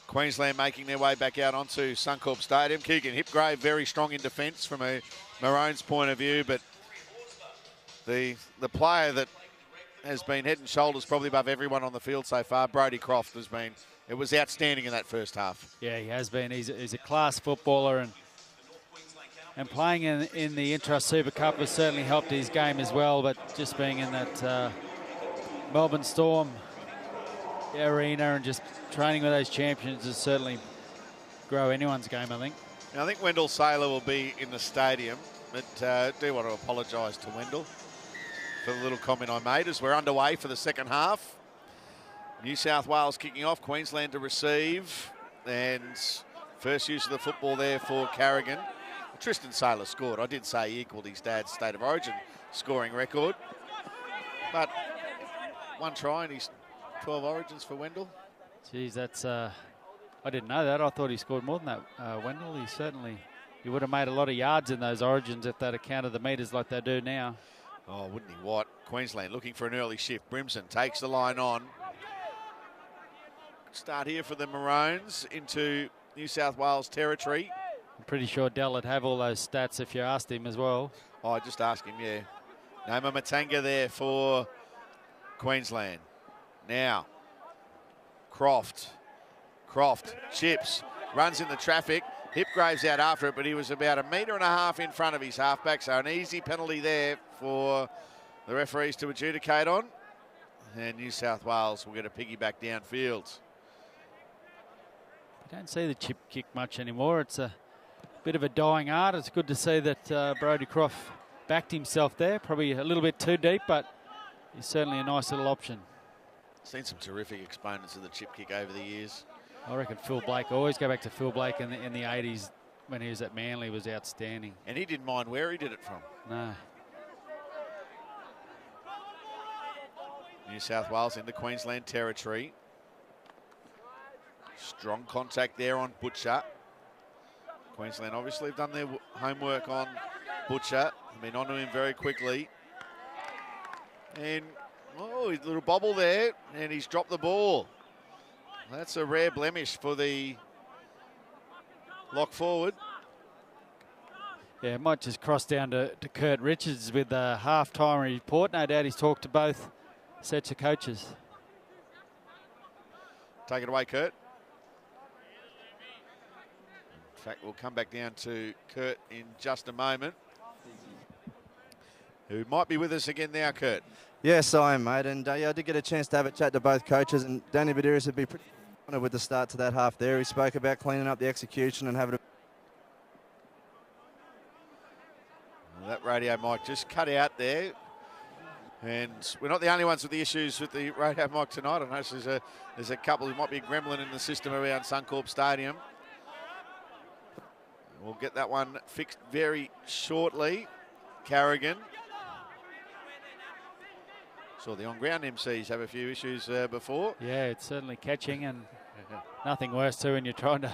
Queensland making their way back out onto Suncorp Stadium. Keegan Hipgrave very strong in defence from a Maroons point of view, but the player that has been head and shoulders probably above everyone on the field so far, Brodie Croft, it was outstanding in that first half. Yeah, he has been. He's a class footballer, and playing in the Intrust Super Cup has certainly helped his game as well, but just being in that Melbourne Storm arena and just training with those champions has certainly grow anyone's game, I think. Now, I think Wendell Saylor will be in the stadium, but I do want to apologise to Wendell for the little comment I made as we're underway for the second half. New South Wales kicking off, Queensland to receive, and first use of the football there for Carrigan. Tristan Saylor scored. I did say he equalled his dad's State of Origin scoring record. But one try in his 12 Origins for Wendell. Geez, that's... I didn't know that. I thought he scored more than that, Wendell. He would have made a lot of yards in those Origins if they'd have counted the metres like they do now. Oh, wouldn't he what? Queensland looking for an early shift. Brimson takes the line on. Start here for the Maroons into New South Wales territory. I'm pretty sure Dell would have all those stats if you asked him as well. Oh, I just asked him, yeah. Noma Matanga there for Queensland. Now, Croft chips, runs in the traffic. Hipgrave's out after it, but he was about 1.5 metres in front of his halfback, so an easy penalty there for the referees to adjudicate on. And New South Wales will get a piggyback downfield. You don't see the chip kick much anymore. It's a bit of a dying art. It's good to see that Brodie Croft backed himself there. Probably a little bit too deep, but he's certainly a nice little option. Seen some terrific exponents of the chip kick over the years. I reckon Phil Blake, I always go back to Phil Blake in the 80s when he was at Manly, was outstanding. And he didn't mind where he did it from. No. New South Wales into Queensland territory. Strong contact there on Butcher. Queensland obviously have done their homework on Butcher. Been onto him very quickly. And, oh, his little bobble there, and he's dropped the ball. That's a rare blemish for the lock forward. Yeah, it might just cross down to Kurt Richards with the half-time report. No doubt he's talked to both sets of coaches. Take it away, Kurt. In fact, we'll come back down to Kurt in just a moment, who might be with us again now, Kurt. Yes, I am, mate. And yeah, I did get a chance to have a chat to both coaches, and Danny Badiris would be pretty honoured with the start to that half there. He spoke about cleaning up the execution and having that radio mic just cut out there. And we're not the only ones with the issues with the radio mic tonight. I notice there's a couple who might be a gremlin in the system around Suncorp Stadium. We'll get that one fixed very shortly. Carrigan. Saw the on-ground MCs have a few issues before. Yeah, it's certainly catching, and nothing worse too when you're trying to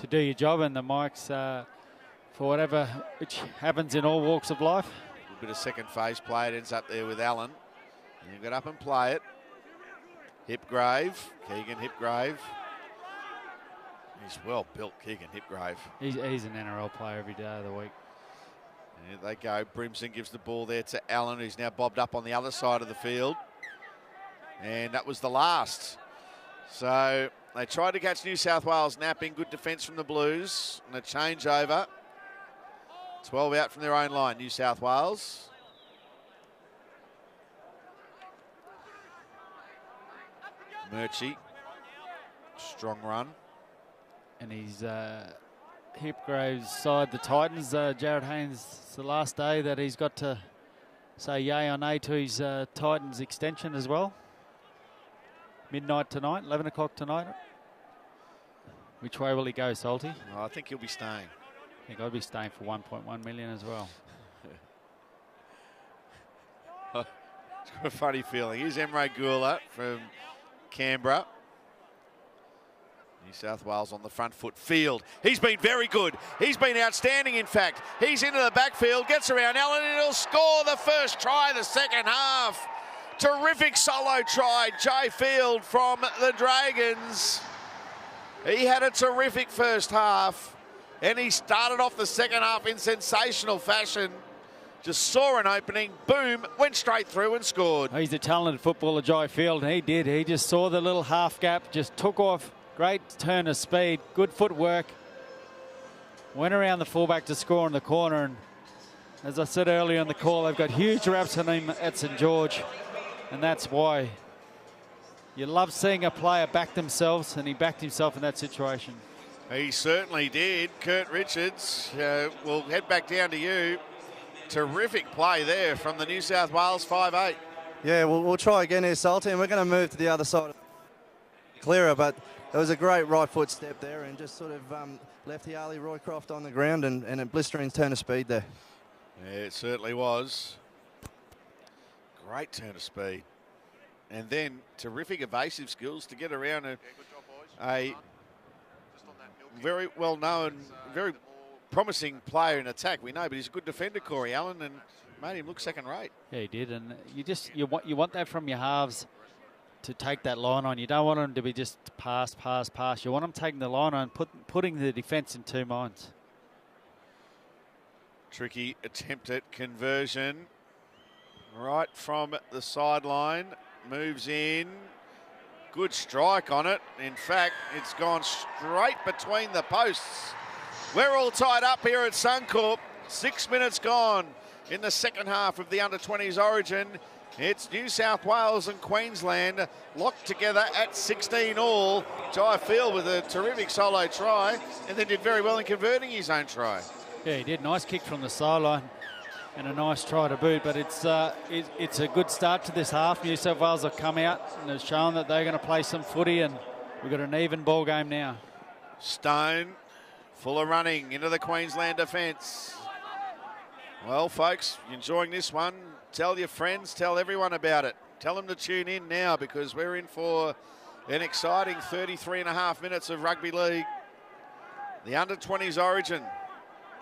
do your job, and the mics, for whatever which happens in all walks of life. A little bit of second phase play. It ends up there with Allen. And you get up and play it. Hipgrave. Keegan Hipgrave. He's well built, Keegan Hipgrave. He's an NRL player every day of the week. Here they go. Brimson gives the ball there to Allen, who's now bobbed up on the other side of the field. And that was the last. So they tried to catch New South Wales napping. Good defence from the Blues. And a changeover. 12 out from their own line, New South Wales. Murchie. Strong run. And he's Hipgrave's side, the Titans. Jared Haynes, it's the last day that he's got to say yay or nay to his Titans extension as well. Midnight tonight, 11 o'clock tonight. Which way will he go, Salty? Oh, I think he'll be staying. I think I'd be staying for 1.1 million as well. It's got a funny feeling. Here's Emre Gula from Canberra. New South Wales on the front foot. Field. He's been very good. He's been outstanding, in fact. He's into the backfield, gets around Allen, and he'll score the first try of the second half. Terrific solo try, Jay Field from the Dragons. He had a terrific first half, and he started off the second half in sensational fashion. Just saw an opening, boom, went straight through and scored. He's a talented footballer, Jai Field, and he did. He just saw the little half gap, just took off. Great turn of speed, good footwork. Went around the fullback to score in the corner, and as I said earlier in the call, they've got huge raps on him at St George, and that's why you love seeing a player back themselves, and he backed himself in that situation. He certainly did. Kurt Richards, we'll head back down to you. Terrific play there from the New South Wales 5'8". Yeah, we'll try again here, Salty, and we're going to move to the other side. Clearer, but it was a great right foot step there and just sort of left Harley Roycroft on the ground and a blistering turn of speed there. Yeah, it certainly was. Great turn of speed. And then terrific evasive skills to get around a very well-known, very promising player in attack. We know, but he's a good defender, Corey Allen, and made him look second-rate. Yeah, he did, and you want that from your halves to take that line on. You don't want them to be just pass. You want them taking the line on, putting the defence in two minds. Tricky attempt at conversion. Right from the sideline. Moves in. Good strike on it. In fact, it's gone straight between the posts. We're all tied up here at Suncorp. 6 minutes gone in the second half of the under-20s Origin. It's New South Wales and Queensland locked together at 16 all. Jai Field with a terrific solo try and then did very well in converting his own try. Yeah, he did. Nice kick from the sideline and a nice try to boot, but it's a good start to this half. New South Wales have come out and have shown that they're going to play some footy, and we've got an even ball game now. Stone, Fuller running into the Queensland defence. Well, folks, enjoying this one. Tell your friends, tell everyone about it. Tell them to tune in now because we're in for an exciting 33 and a half minutes of rugby league. The under-20s Origin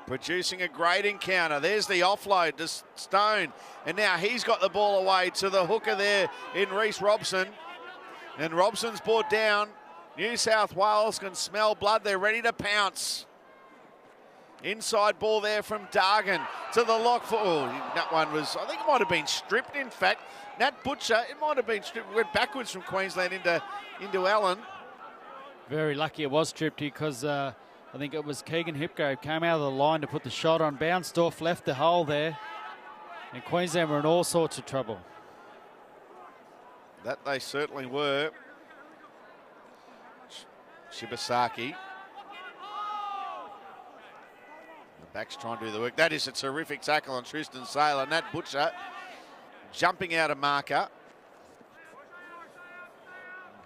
producing a great encounter. There's the offload to Stone. And now he's got the ball away to the hooker there in Reece Robson. And Robson's brought down. New South Wales can smell blood. They're ready to pounce. Inside ball there from Dargan to the lock for... Oh, that one was... I think it might have been stripped, in fact. Nat Butcher, it might have been stripped. Went backwards from Queensland into Allen. Very lucky it was stripped because I think it was Keegan Hipgrave came out of the line to put the shot on. Bounced off, left the hole there. And Queensland were in all sorts of trouble. That they certainly were. Shibasaki. Back's trying to do the work. That is a terrific tackle on Tristan Saylor. Nat Butcher jumping out of marker.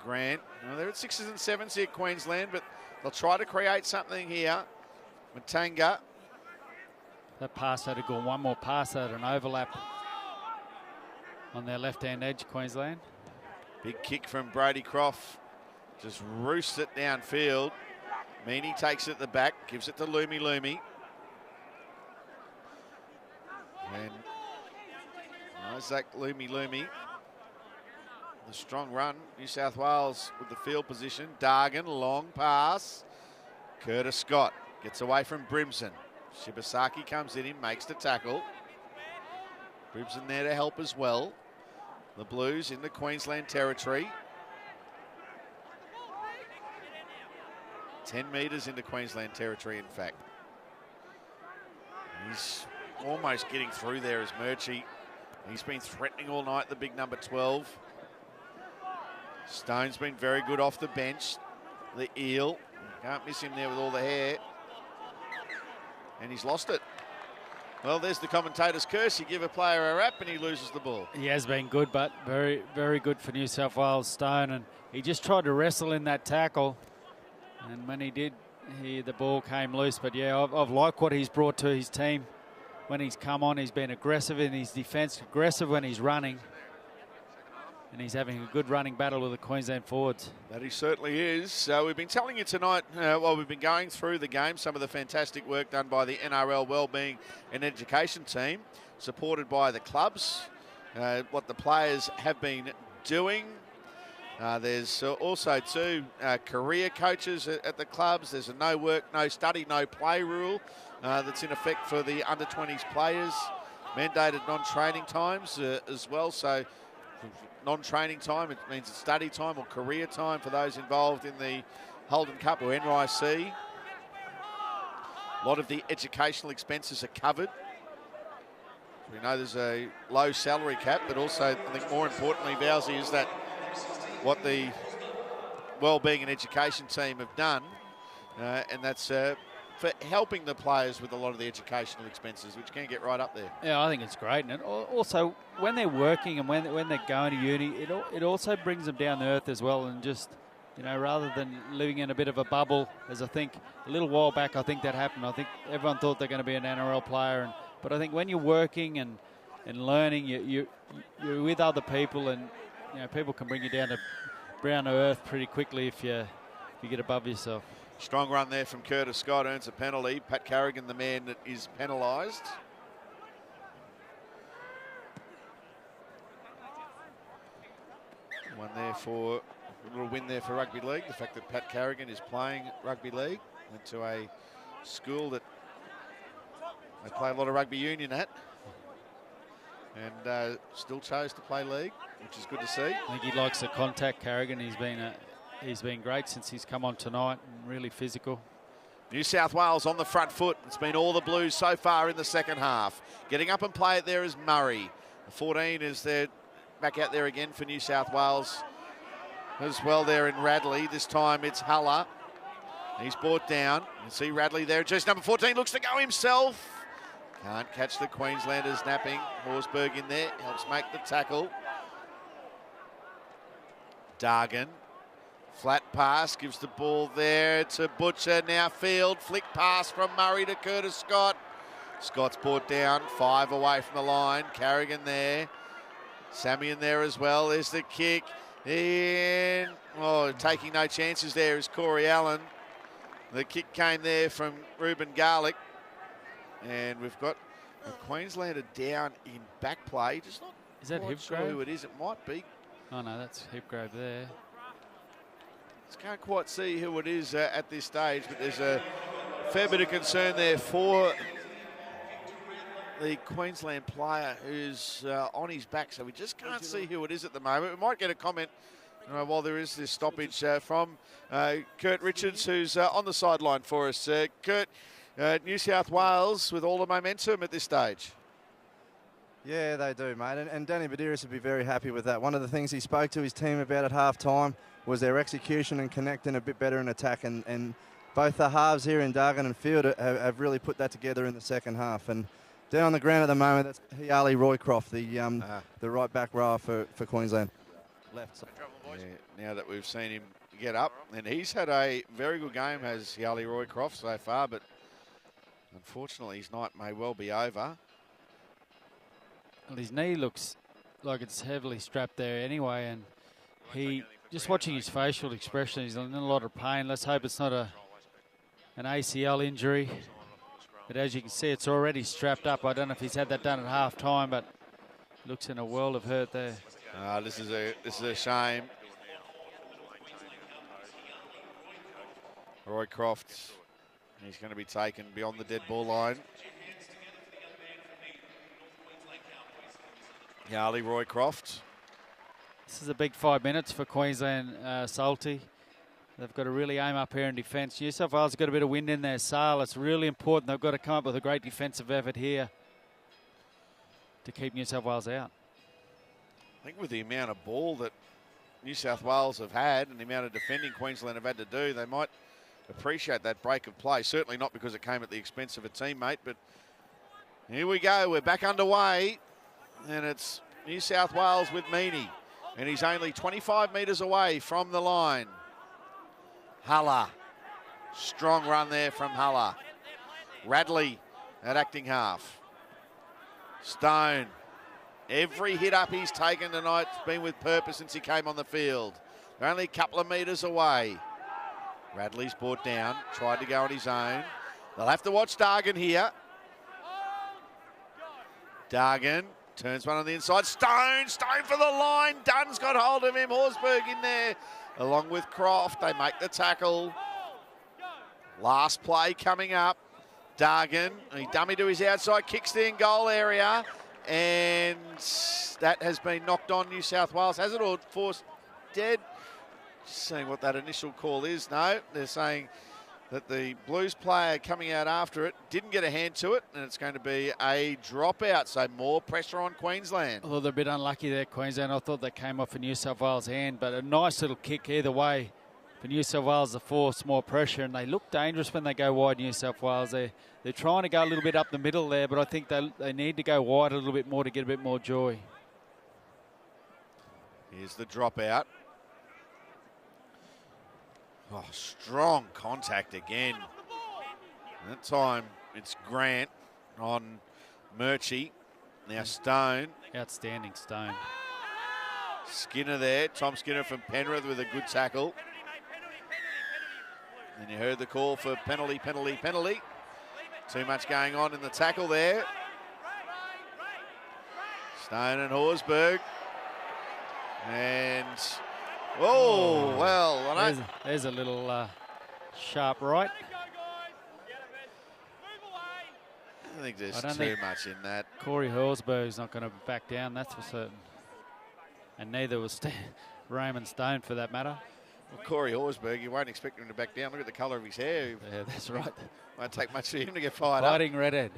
Grant. Well, they're at 6s and 7s here at Queensland, but they'll try to create something here. Matanga. That pass had to go one more pass out, an overlap on their left-hand edge, Queensland. Big kick from Brody Croft. Just roosts it downfield. Meany takes it at the back, gives it to Lumi. And Isaac Lumi. The strong run. New South Wales with the field position. Dargan, long pass. Curtis Scott gets away from Brimson. Shibasaki comes in, makes the tackle. Brimson there to help as well. The Blues in the Queensland territory. 10 metres into Queensland territory, in fact. He's almost getting through there as Murchie. He's been threatening all night, the big number 12. Stone's been very good off the bench. The eel. Can't miss him there with all the hair. And he's lost it. Well, there's the commentator's curse. You give a player a rap and he loses the ball. He has been good, but very, very good for New South Wales, Stone. And he just tried to wrestle in that tackle. And when he did, the ball came loose. But, yeah, I've liked what he's brought to his team. When he's come on, he's been aggressive in his defence, aggressive when he's running. And he's having a good running battle with the Queensland forwards. That he certainly is. We've been telling you tonight, while we've been going through the game, some of the fantastic work done by the NRL Wellbeing and Education team, supported by the clubs, what the players have been doing. There's also two career coaches at the clubs. There's a no work, no study, no play rule that's in effect for the under-20s players. Mandated non-training times as well. So non-training time, it means it's study time or career time for those involved in the Holden Cup or NYC. A lot of the educational expenses are covered. We know there's a low salary cap, but also, I think more importantly, Vowsy, is that what the Wellbeing and Education team have done, and that's for helping the players with a lot of the educational expenses, which can get right up there. Yeah, I think it's great. And also, when they're working and when they're going to uni, it also brings them down to earth as well. And just, you know, rather than living in a bit of a bubble, as I think a little while back, I think that happened. I think everyone thought they're going to be an NRL player. But I think when you're working and learning, you're with other people, and, you know, people can bring you down to earth pretty quickly if you get above yourself. Strong run there from Curtis Scott, earns a penalty. Pat Carrigan, the man that is penalised. One there for a little win there for rugby league. The fact that Pat Carrigan is playing rugby league. Went to a school that they play a lot of rugby union at. And still chose to play league, which is good to see. I think he likes the contact, Carrigan. He's been great since he's come on tonight, and really physical. New South Wales on the front foot. It's been all the Blues so far in the second half. Getting up and play it there is Murray. The 14 is there, back out there again for New South Wales as well there in Radley. This time it's Huller. He's brought down. You can see Radley there. Just number 14 looks to go himself. Can't catch the Queenslanders napping. Horsburgh in there, helps make the tackle. Dargan. Flat pass, gives the ball there to Butcher, now field. Flick pass from Murray to Curtis Scott. Scott's brought down, 5 away from the line. Carrigan there. Sammy in there as well. There's the kick. In. Oh, taking no chances there is Corey Allen. The kick came there from Ruben Garlick. And we've got a Queenslander down in back play. Just not is that quite sure who it is. It might be. Oh, no, that's Hipgrove there. Just can't quite see who it is at this stage, but there's a fair bit of concern there for the Queensland player who's on his back, so we just can't see who it is at the moment. We might get a comment while there is this stoppage from Kurt Richards, who's on the sideline for us. Kurt, New South Wales with all the momentum at this stage. Yeah, they do, mate. And Danny Badiris would be very happy with that. One of the things he spoke to his team about at half-time was their execution and connecting a bit better in attack. And both the halves here in Dargan and Field have really put that together in the second half. And down on the ground at the moment, that's Hiali Roycroft, the right back rower for Queensland. Left side. Yeah, now that we've seen him get up, and he's had a very good game, has Hiali Roycroft so far, but Unfortunately, his night may well be over. Well, his knee looks like it's heavily strapped there anyway, and he, just watching his facial expression, he's in a lot of pain. Let's hope it's not an ACL injury. But as you can see, it's already strapped up. I don't know if he's had that done at half time, but looks in a world of hurt there. This is a shame. Roycroft, he's going to be taken beyond the dead ball line. Yarley Roycroft. This is a big 5 minutes for Queensland, Salty. They've got to really aim up here in defence. New South Wales have got a bit of wind in their sail. It's really important. They've got to come up with a great defensive effort here to keep New South Wales out. I think with the amount of ball that New South Wales have had and the amount of defending Queensland have had to do, they might appreciate that break of play. Certainly not because it came at the expense of a teammate, but here we go. We're back underway, and it's New South Wales with Meaney, and he's only 25 metres away from the line. Hulla. Strong run there from Hulla. Radley at acting half. Stone. Every hit up he's taken tonight's been with purpose since he came on the field. They're only a couple of metres away. Radley's brought down, tried to go on his own. They'll have to watch Dargan here. Dargan turns one on the inside. Stone for the line. Dunn's got hold of him. Horsburgh in there along with Croft. They make the tackle. Last play coming up. Dargan, he dummy to his outside, kicks the in-goal area, and that has been knocked on New South Wales. Has it, or forced dead? Seeing what that initial call is. No, they're saying that the Blues player coming out after it didn't get a hand to it, and it's going to be a dropout, so more pressure on Queensland. Well, they're a bit unlucky there, Queensland. I thought that came off a New South Wales hand, but a nice little kick either way for New South Wales to force more pressure, and they look dangerous when they go wide, New South Wales. They're trying to go a little bit up the middle there, but I think they need to go wide a little bit more to get a bit more joy. Here's the dropout. Oh, strong contact again. That time it's Grant on Murchie. Now Stone. Outstanding Stone. Skinner there. Tom Skinner from Penrith with a good tackle. And you heard the call for penalty. Too much going on in the tackle there. Stone and Horsburgh. And... oh, well, there's a little sharp right. I think there's too much in that. Corey Horsburgh's not going to back down, that's for certain. And neither was Raymond Stone, for that matter. Well, Corey Horsburgh, you won't expect him to back down. Look at the colour of his hair. Yeah, that's right. Won't take much for him to get fired up. Fighting redhead.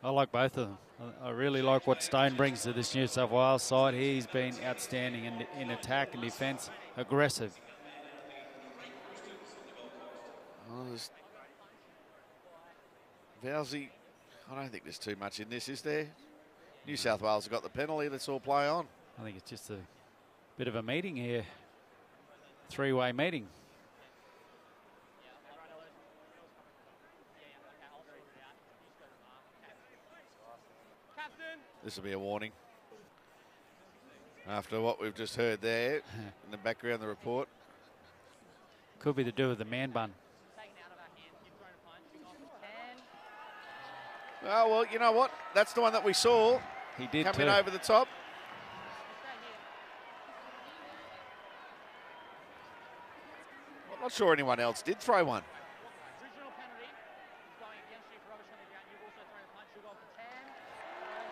I like both of them. I really like what Stone brings to this New South Wales side. He's been outstanding in attack and defence, aggressive. Vowsy, I don't think there's too much in this, is there? New South Wales have got the penalty. Let's all play on. I think it's just a bit of a meeting here. Three-way meeting. This will be a warning. After what we've just heard there in the background of the report. Could be to do with the man bun. Oh, well, you know what? That's the one that we saw. He did coming too. over the top. I'm not sure anyone else did throw one.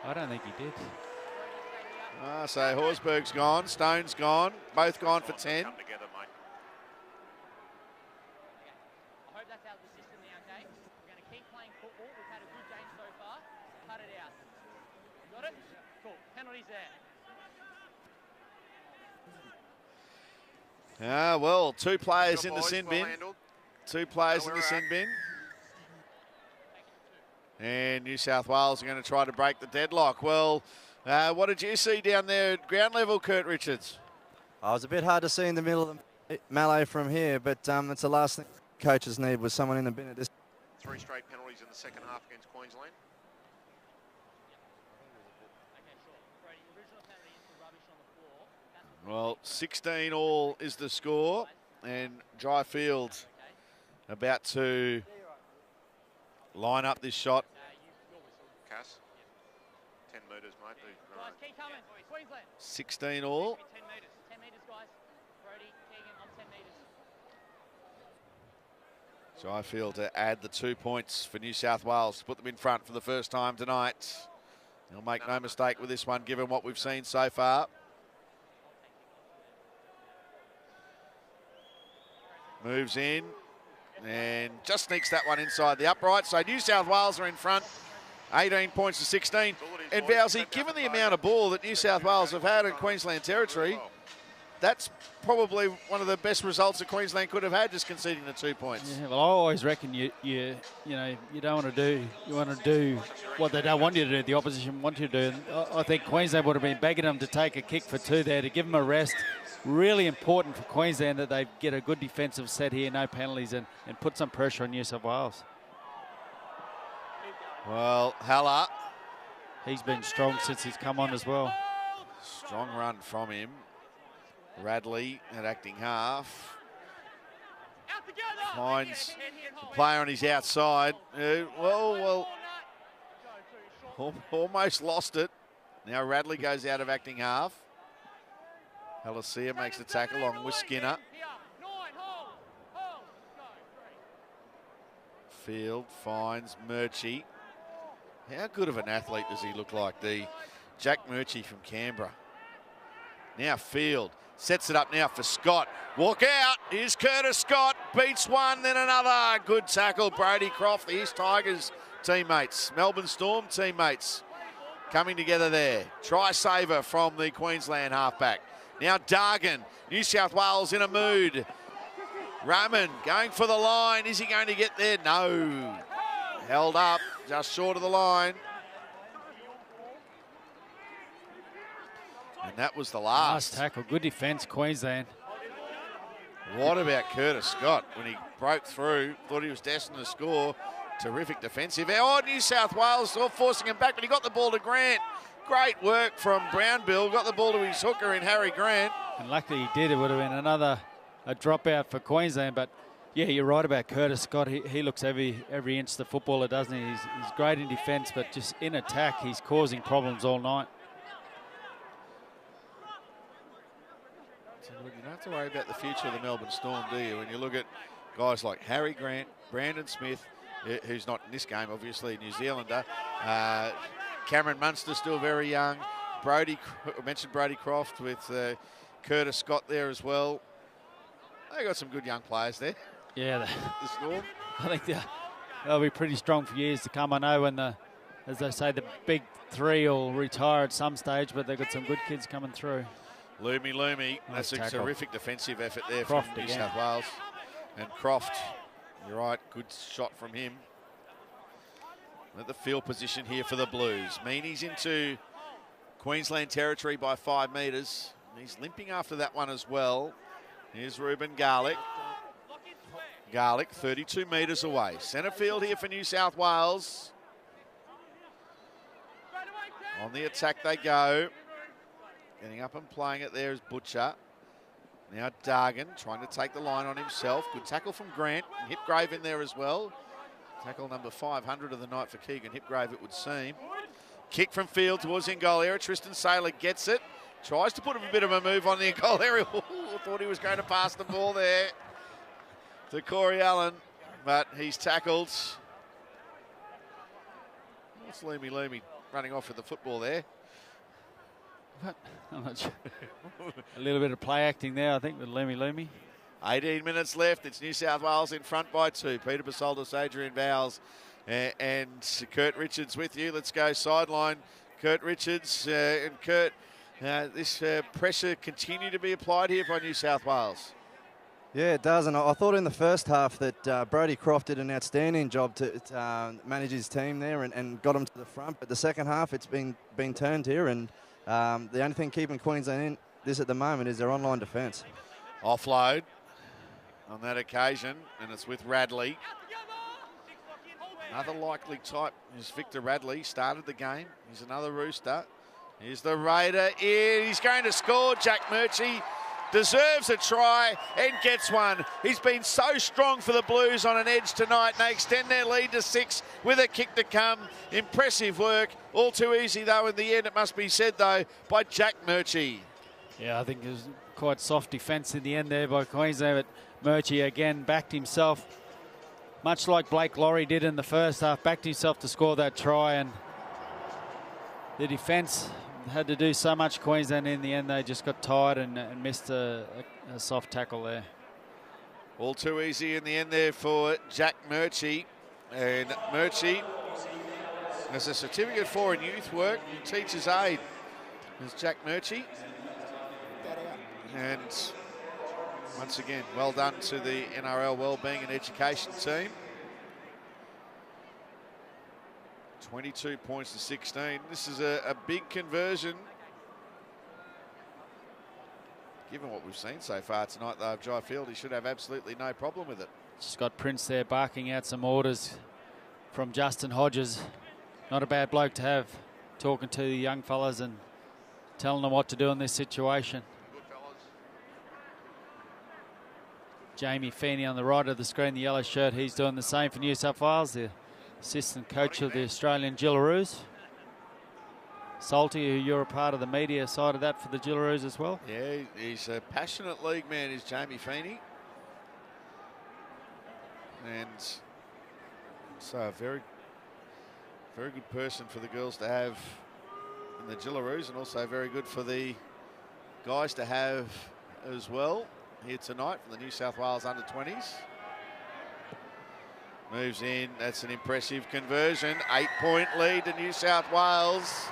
I don't think he did. So Horsburgh's gone, Stone's gone, both gone for 10. Come together, mate. I hope that's out of the system now, okay? We're going to keep playing football. We've had a good game so far. Cut it out. Got it? Cool. Penalties there. Well, two players in the sin bin. Handled. Two players in the sin bin. And New South Wales are going to try to break the deadlock. Well, what did you see down there at ground level, Kurt Richards? Oh, it was a bit hard to see in the middle of the melee from here, but it's the last thing coaches need, was someone in the bin at this. 3 straight penalties in the second half against Queensland. Well, 16 all is the score, and Dryfield about to line up this shot. Cass, 10 metres, mate. Guys, keep coming. Queensland. 16 all. 10 metres. 10 metres, guys. Brody, Keegan, on 10 metres. Dryfield to add the 2 points for New South Wales to put them in front for the first time tonight. He'll make no mistake with this one, given what we've seen so far. Moves in and just sneaks that one inside the upright. So New South Wales are in front, 18 points to 16. And Vowsy, given the amount of ball that New South Wales have had in Queensland territory, that's probably one of the best results that Queensland could have had, just conceding the 2 points. Yeah, well, I always reckon you don't want to do what they don't want you to do, the opposition want you to do. And I think Queensland would have been begging them to take a kick for 2 there, to give them a rest. Really important for Queensland that they get a good defensive set here, no penalties, and put some pressure on New South Wales. Well, Haller. He's been strong since he's come on as well. Strong run from him. Radley at acting half. Finds the player on his outside. Almost lost it. Now Radley goes out of acting half. Halasia makes the tackle along with Skinner. Field finds Murchie. How good of an athlete does he look like? The Jack Murchie from Canberra. Now Field sets it up now for Scott. Walk out. Here's Curtis Scott. Beats one, then another. Good tackle. Brody Croft, the East Tigers teammates. Melbourne Storm teammates coming together there. Try saver from the Queensland halfback. Now Dargan, New South Wales in a mood. Raman going for the line. Is he going to get there? No. Held up, just short of the line. And that was the last. Nice tackle, good defence, Queensland. What about Curtis Scott when he broke through? Thought he was destined to score. Terrific defensive. Oh, New South Wales all forcing him back, but he got the ball to Grant. Great work from Brownbill. Got the ball to his hooker in Harry Grant. And luckily he did. It would have been a dropout for Queensland. But yeah, you're right about Curtis Scott. He looks every inch the footballer, doesn't he? He's great in defence, but just in attack, he's causing problems all night. So look, you don't have to worry about the future of the Melbourne Storm, do you? When you look at guys like Harry Grant, Brandon Smith, who's not in this game, obviously, a New Zealander. Cameron Munster still very young. I mentioned Brody Croft with Curtis Scott there as well. They got some good young players there. Yeah, the Storm. I think they'll be pretty strong for years to come. I know when as they say, the big three will retire at some stage, but they've got some good kids coming through. Loomy. Nice That's a tackle. terrific defensive effort there Croft from New again. South Wales. And Croft, you're right, good shot from him. At the field position here for the Blues. Meany's into Queensland territory by 5 metres. He's limping after that one as well. Here's Ruben Garlick. Garlick 32 metres away. Centre field here for New South Wales. On the attack they go. Getting up and playing it there is Butcher. Now Dargan trying to take the line on himself. Good tackle from Grant. And Hipgrave in there as well. Tackle number 500 of the night for Keegan Hipgrave, it would seem. Kick from field towards the goal area. Tristan Saylor gets it. Tries to put a bit of a move on the goal area. Thought he was going to pass the ball there to Corey Allen, but he's tackled. What's Loomy running off with the football there? What? I'm not sure. A little bit of play acting there, I think, with Loomy. 18 minutes left. It's New South Wales in front by 2. Peter Basoldas, Adrian Bowles, and Kurt Richards with you. Let's go sideline. Kurt Richards and Kurt. This pressure continue to be applied here by New South Wales. Yeah, it does. And I thought in the first half that Brody Croft did an outstanding job to manage his team there and got him to the front. But the second half, it's been turned here. And the only thing keeping Queensland in this at the moment is their online defence. Offload on that occasion, and it's with Radley. Another likely type is Victor Radley. Started the game. He's another Rooster. Here's the Raider. He's going to score. Jack Murchie deserves a try and gets one. He's been so strong for the Blues on an edge tonight. They extend their lead to 6 with a kick to come. Impressive work. All too easy, though, in the end, it must be said, though, by Jack Murchie. Yeah, I think it was quite soft defence in the end there by Queensland, but Murchie again backed himself, much like Blake Laurie did in the first half, backed himself to score that try, and the defence had to do so much. Queensland in the end, they just got tired and missed a soft tackle there. All too easy in the end there for Jack Murchie. And Murchie has a certificate for in youth work and teacher's aid. There's Jack Murchie. And once again, well done to the NRL Wellbeing and Education team. 22 points to 16. This is a big conversion. Given what we've seen so far tonight, though, of Jai Field, he should have absolutely no problem with it. Just got Prince there barking out some orders from Justin Hodges. Not a bad bloke to have, talking to the young fellas and telling them what to do in this situation. Jamie Feeney on the right of the screen, the yellow shirt, he's doing the same for New South Wales, the assistant coach of the Australian Gillaroos. Salty, who you're a part of the media side of that for the Gillaroos as well. Yeah, he's a passionate league man, is Jamie Feeney. And so a very, very good person for the girls to have in the Gillaroos, and also very good for the guys to have as well here tonight from the New South Wales under-20s. Moves in, that's an impressive conversion. 8-point lead to New South Wales.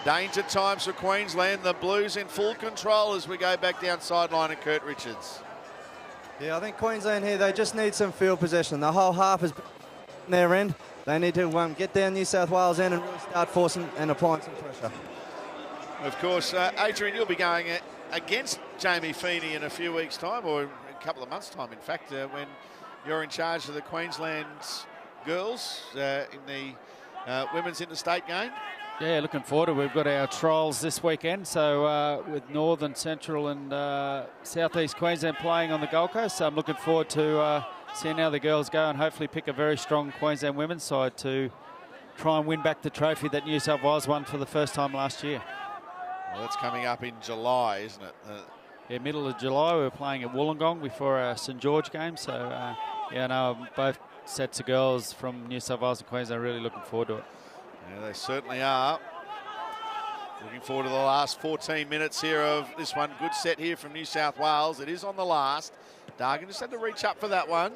Danger times for Queensland. The Blues in full control as we go back down sideline and Kurt Richards. Yeah, I think Queensland here, they just need some field possession. The whole half is their end. They need to get down New South Wales end and really start forcing and applying some pressure. Of course, Adrian, you'll be going against Jamie Feeney in a few weeks' time, or a couple of months' time, in fact, when you're in charge of the Queensland girls in the women's interstate game. Yeah, looking forward to it. We've got our trials this weekend, so with Northern, Central and Southeast Queensland playing on the Gold Coast. So I'm looking forward to seeing how the girls go and hopefully pick a very strong Queensland women's side to try and win back the trophy that New South Wales won for the first time last year. Well, that's coming up in July, isn't it? Yeah, middle of July. We're playing at Wollongong before our St George game. So, yeah, no, both sets of girls from New South Wales and Queensland are really looking forward to it. Yeah, they certainly are. Looking forward to the last 14 minutes here of this one. Good set here from New South Wales. It is on the last. Dargan just had to reach up for that one.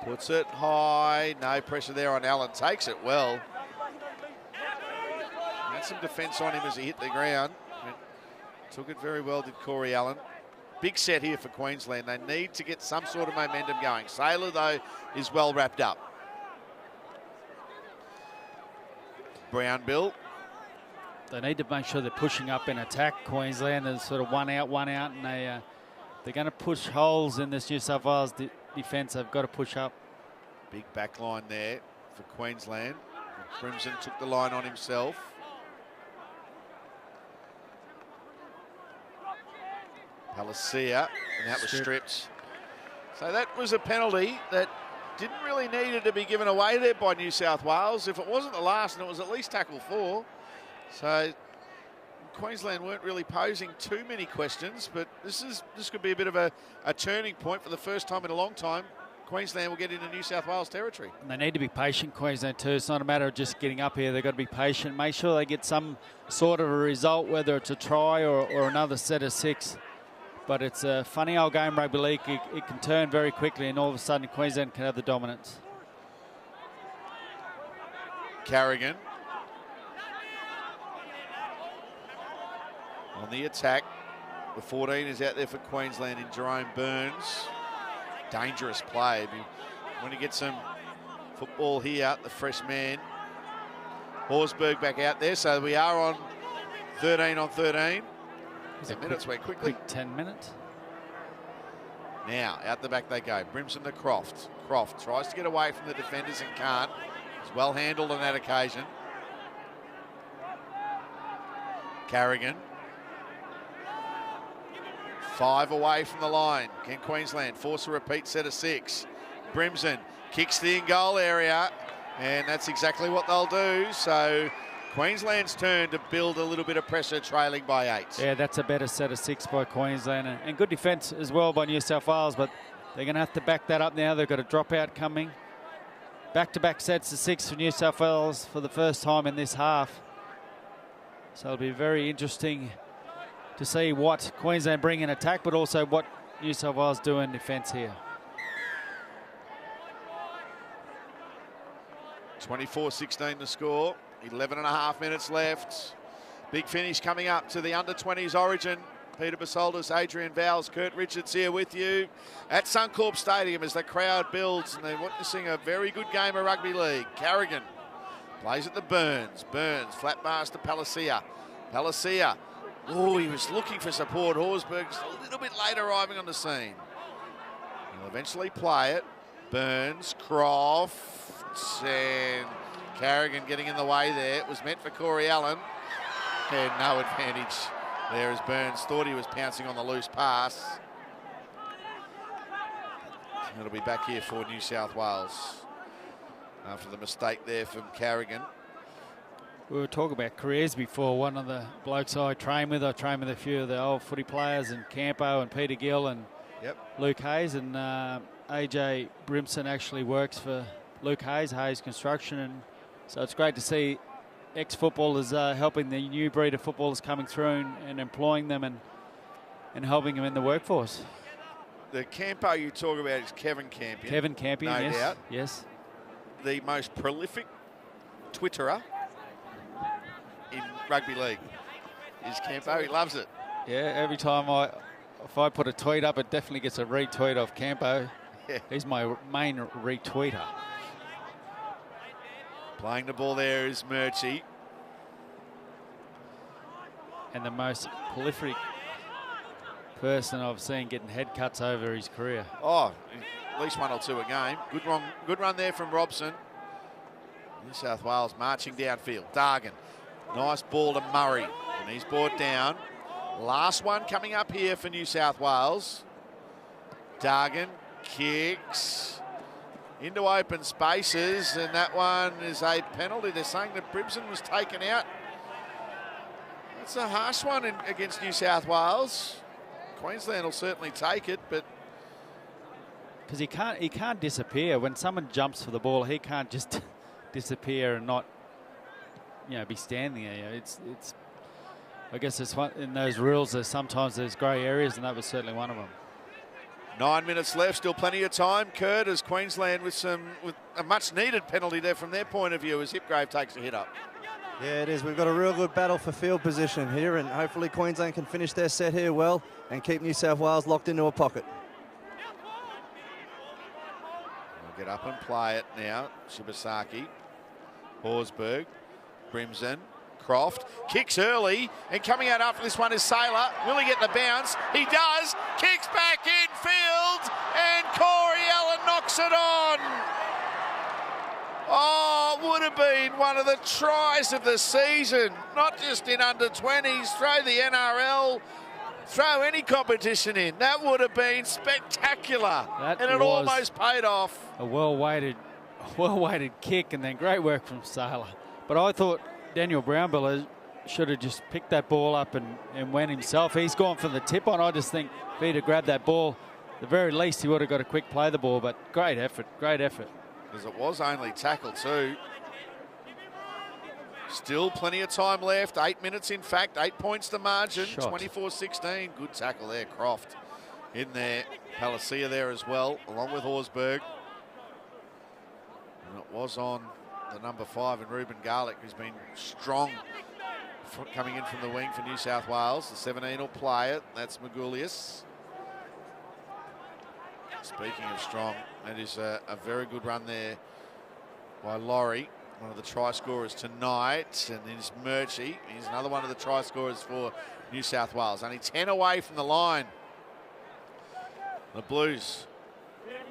Puts it high. No pressure there on Allen. Takes it well. Had some defence on him as he hit the ground. Took it very well, did Corey Allen. Big set here for Queensland. They need to get some sort of momentum going. Saylor, though, is well wrapped up. Brownbill. They need to make sure they're pushing up in attack. Queensland is sort of one out, and they're going to push holes in this New South Wales defence. They've got to push up. Big back line there for Queensland. Crimson took the line on himself. Palacia, and that was stripped. So that was a penalty that didn't really need to be given away there by New South Wales. If it wasn't the last, and it was at least tackle 4. So Queensland weren't really posing too many questions, but this could be a bit of a turning point. For the first time in a long time, Queensland will get into New South Wales territory. And they need to be patient, Queensland too. It's not a matter of just getting up here. They've got to be patient. Make sure they get some sort of a result, whether it's a try or another set of 6. But it's a funny old game, rugby league. It can turn very quickly, and all of a sudden Queensland can have the dominance. Carrigan on the attack. The 14 is out there for Queensland in Jerome Burns. Dangerous play. When you get some football here, the fresh man. Horsburgh back out there, so we are on 13 on 13. 10 minutes went quickly. Quick 10 minutes. Now, out the back they go. Brimson to Croft. Croft tries to get away from the defenders and can't. He's well handled on that occasion. Carrigan. 5 away from the line. Can Queensland force a repeat set of 6? Brimson kicks the in-goal area, and that's exactly what they'll do. So Queensland's turn to build a little bit of pressure, trailing by 8. Yeah, that's a better set of 6 by Queensland, and good defence as well by New South Wales, but they're going to have to back that up now. They've got a dropout coming. Back-to-back sets of 6 for New South Wales for the first time in this half. So it'll be very interesting to see what Queensland bring in attack, but also what New South Wales do in defence here. 24-16 the score. 11.5 minutes left. Big finish coming up to the under-20s origin. Peter Basoldis, Adrian Vowles, Kurt Richards here with you at Suncorp Stadium as the crowd builds, and they're witnessing a very good game of rugby league. Carrigan plays at the Burns. Burns, flat bars to Palacia. Palacia, oh, he was looking for support. Horsburgh's a little bit late arriving on the scene. He'll eventually play it. Burns, Croft, and Carrigan getting in the way there. It was meant for Corey Allen. And no advantage there as Burns thought he was pouncing on the loose pass. It'll be back here for New South Wales after the mistake there from Carrigan. We were talking about careers before. One of the blokes I train with a few of the old footy players, and Campo and Peter Gill and Luke Hayes, and AJ Brimson actually works for Luke Hayes, Hayes Construction, and so it's great to see ex-footballers helping the new breed of footballers coming through and employing them and helping them in the workforce. The Campo you talk about is Kevin Campion. Kevin Campion, no yes. doubt. Yes. The most prolific Twitterer in rugby league is Campo. He loves it. Yeah, every time if I put a tweet up, it definitely gets a retweet of Campo. Yeah. He's my main retweeter. Playing the ball there is Murchie. And the most prolific person I've seen getting head cuts over his career. Oh, at least 1 or 2 a game. Good run there from Robson. New South Wales marching downfield. Dargan. Nice ball to Murray. And he's brought down. Last one coming up here for New South Wales. Dargan kicks into open spaces, and that one is a penalty. They're saying that Brimson was taken out. It's a harsh one against New South Wales. Queensland will certainly take it, but because he can't disappear when someone jumps for the ball. He can't just disappear and not, be standing there. It's. I guess it's one in those rules. There's grey areas, and that was certainly one of them. 9 minutes left, still plenty of time. Kurt, as Queensland with a much-needed penalty there from their point of view as Hipgrave takes a hit up. Yeah, it is. We've got a real good battle for field position here, and hopefully Queensland can finish their set here well and keep New South Wales locked into a pocket. We'll get up and play it now. Shibasaki, Horsburgh, Brimson, Croft, kicks early, and coming out after this one is Saylor. Will he get the bounce? He does. Kicks back infield, and Corey Allen knocks it on. Oh, it would have been one of the tries of the season, not just in under-20s, throw the NRL, throw any competition in. That would have been spectacular, and it almost paid off. A well-weighted kick, and then great work from Saylor. But I thought Daniel Brownbill should have just picked that ball up and went himself. He's gone for the tip on. I just think if he'd have grabbed that ball, at the very least he would have got a quick play the ball, but great effort, great effort. Because it was only tackle too. Still plenty of time left, 8 minutes in fact, 8 points to margin, 24-16. Good tackle there, Croft in there. Palacia there as well, along with Horsburgh. And it was on the number 5 in Ruben Garlick, who's been strong coming in from the wing for New South Wales. The 17 will play it. That's Magoulias. Speaking of strong, that is a very good run there by Laurie, one of the try scorers tonight. And then Murchie. He's another one of the try scorers for New South Wales. Only 10 away from the line. The Blues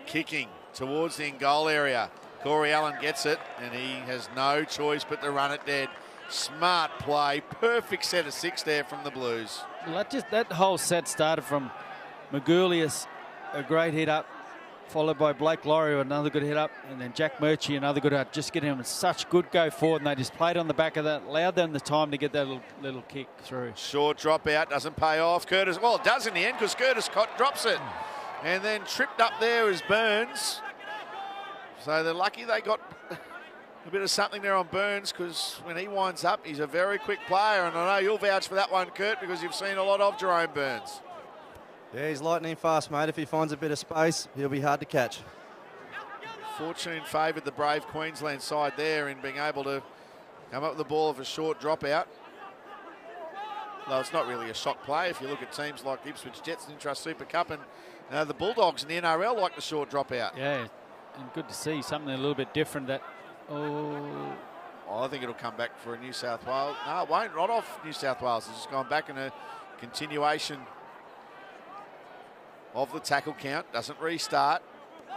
kicking towards the in-goal area. Corey Allen gets it, and he has no choice but to run it dead. Smart play, perfect set of 6 there from the Blues. Well, that whole set started from Magoulias, a great hit up, followed by Blake Laurie, another good hit up, and then Jack Murchie, another good hit. Just getting him such good go forward, and they just played on the back of that, allowed them the time to get that little kick through. Short drop out, doesn't pay off. Curtis, well, it does in the end because Curtis drops it. And then tripped up there is Burns. So they're lucky they got a bit of something there on Burns, because when he winds up, he's a very quick player. And I know you'll vouch for that one, Kurt, because you've seen a lot of Jerome Burns. Yeah, he's lightning fast, mate. If he finds a bit of space, he'll be hard to catch. Fortune favoured the brave Queensland side there in being able to come up with the ball of a short dropout. Though it's not really a shock play if you look at teams like Ipswich Jets and Trust Super Cup, and the Bulldogs in the NRL like the short dropout. Yeah, and good to see something a little bit different. I think it'll come back for a New South Wales. No, it won't. Not off New South Wales. It's just gone back in a continuation of the tackle count. Doesn't restart.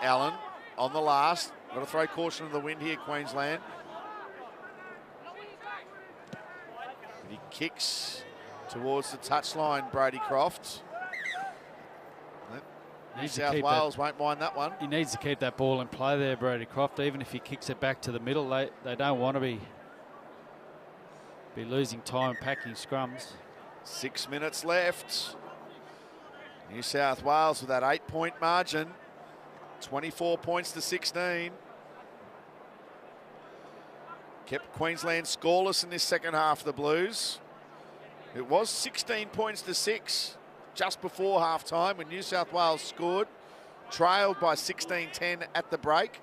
Allen on the last. Got to throw caution to the wind here, Queensland. And he kicks towards the touchline, Brady Croft. New South Wales won't mind that one. He needs to keep that ball in play there, Brady Croft. Even if he kicks it back to the middle, they don't want to be losing time packing scrums. 6 minutes left. New South Wales with that 8-point margin. 24 points to 16. Kept Queensland scoreless in this second half, the Blues. It was 16 points to 6 just before half-time when New South Wales scored, trailed by 16-10 at the break.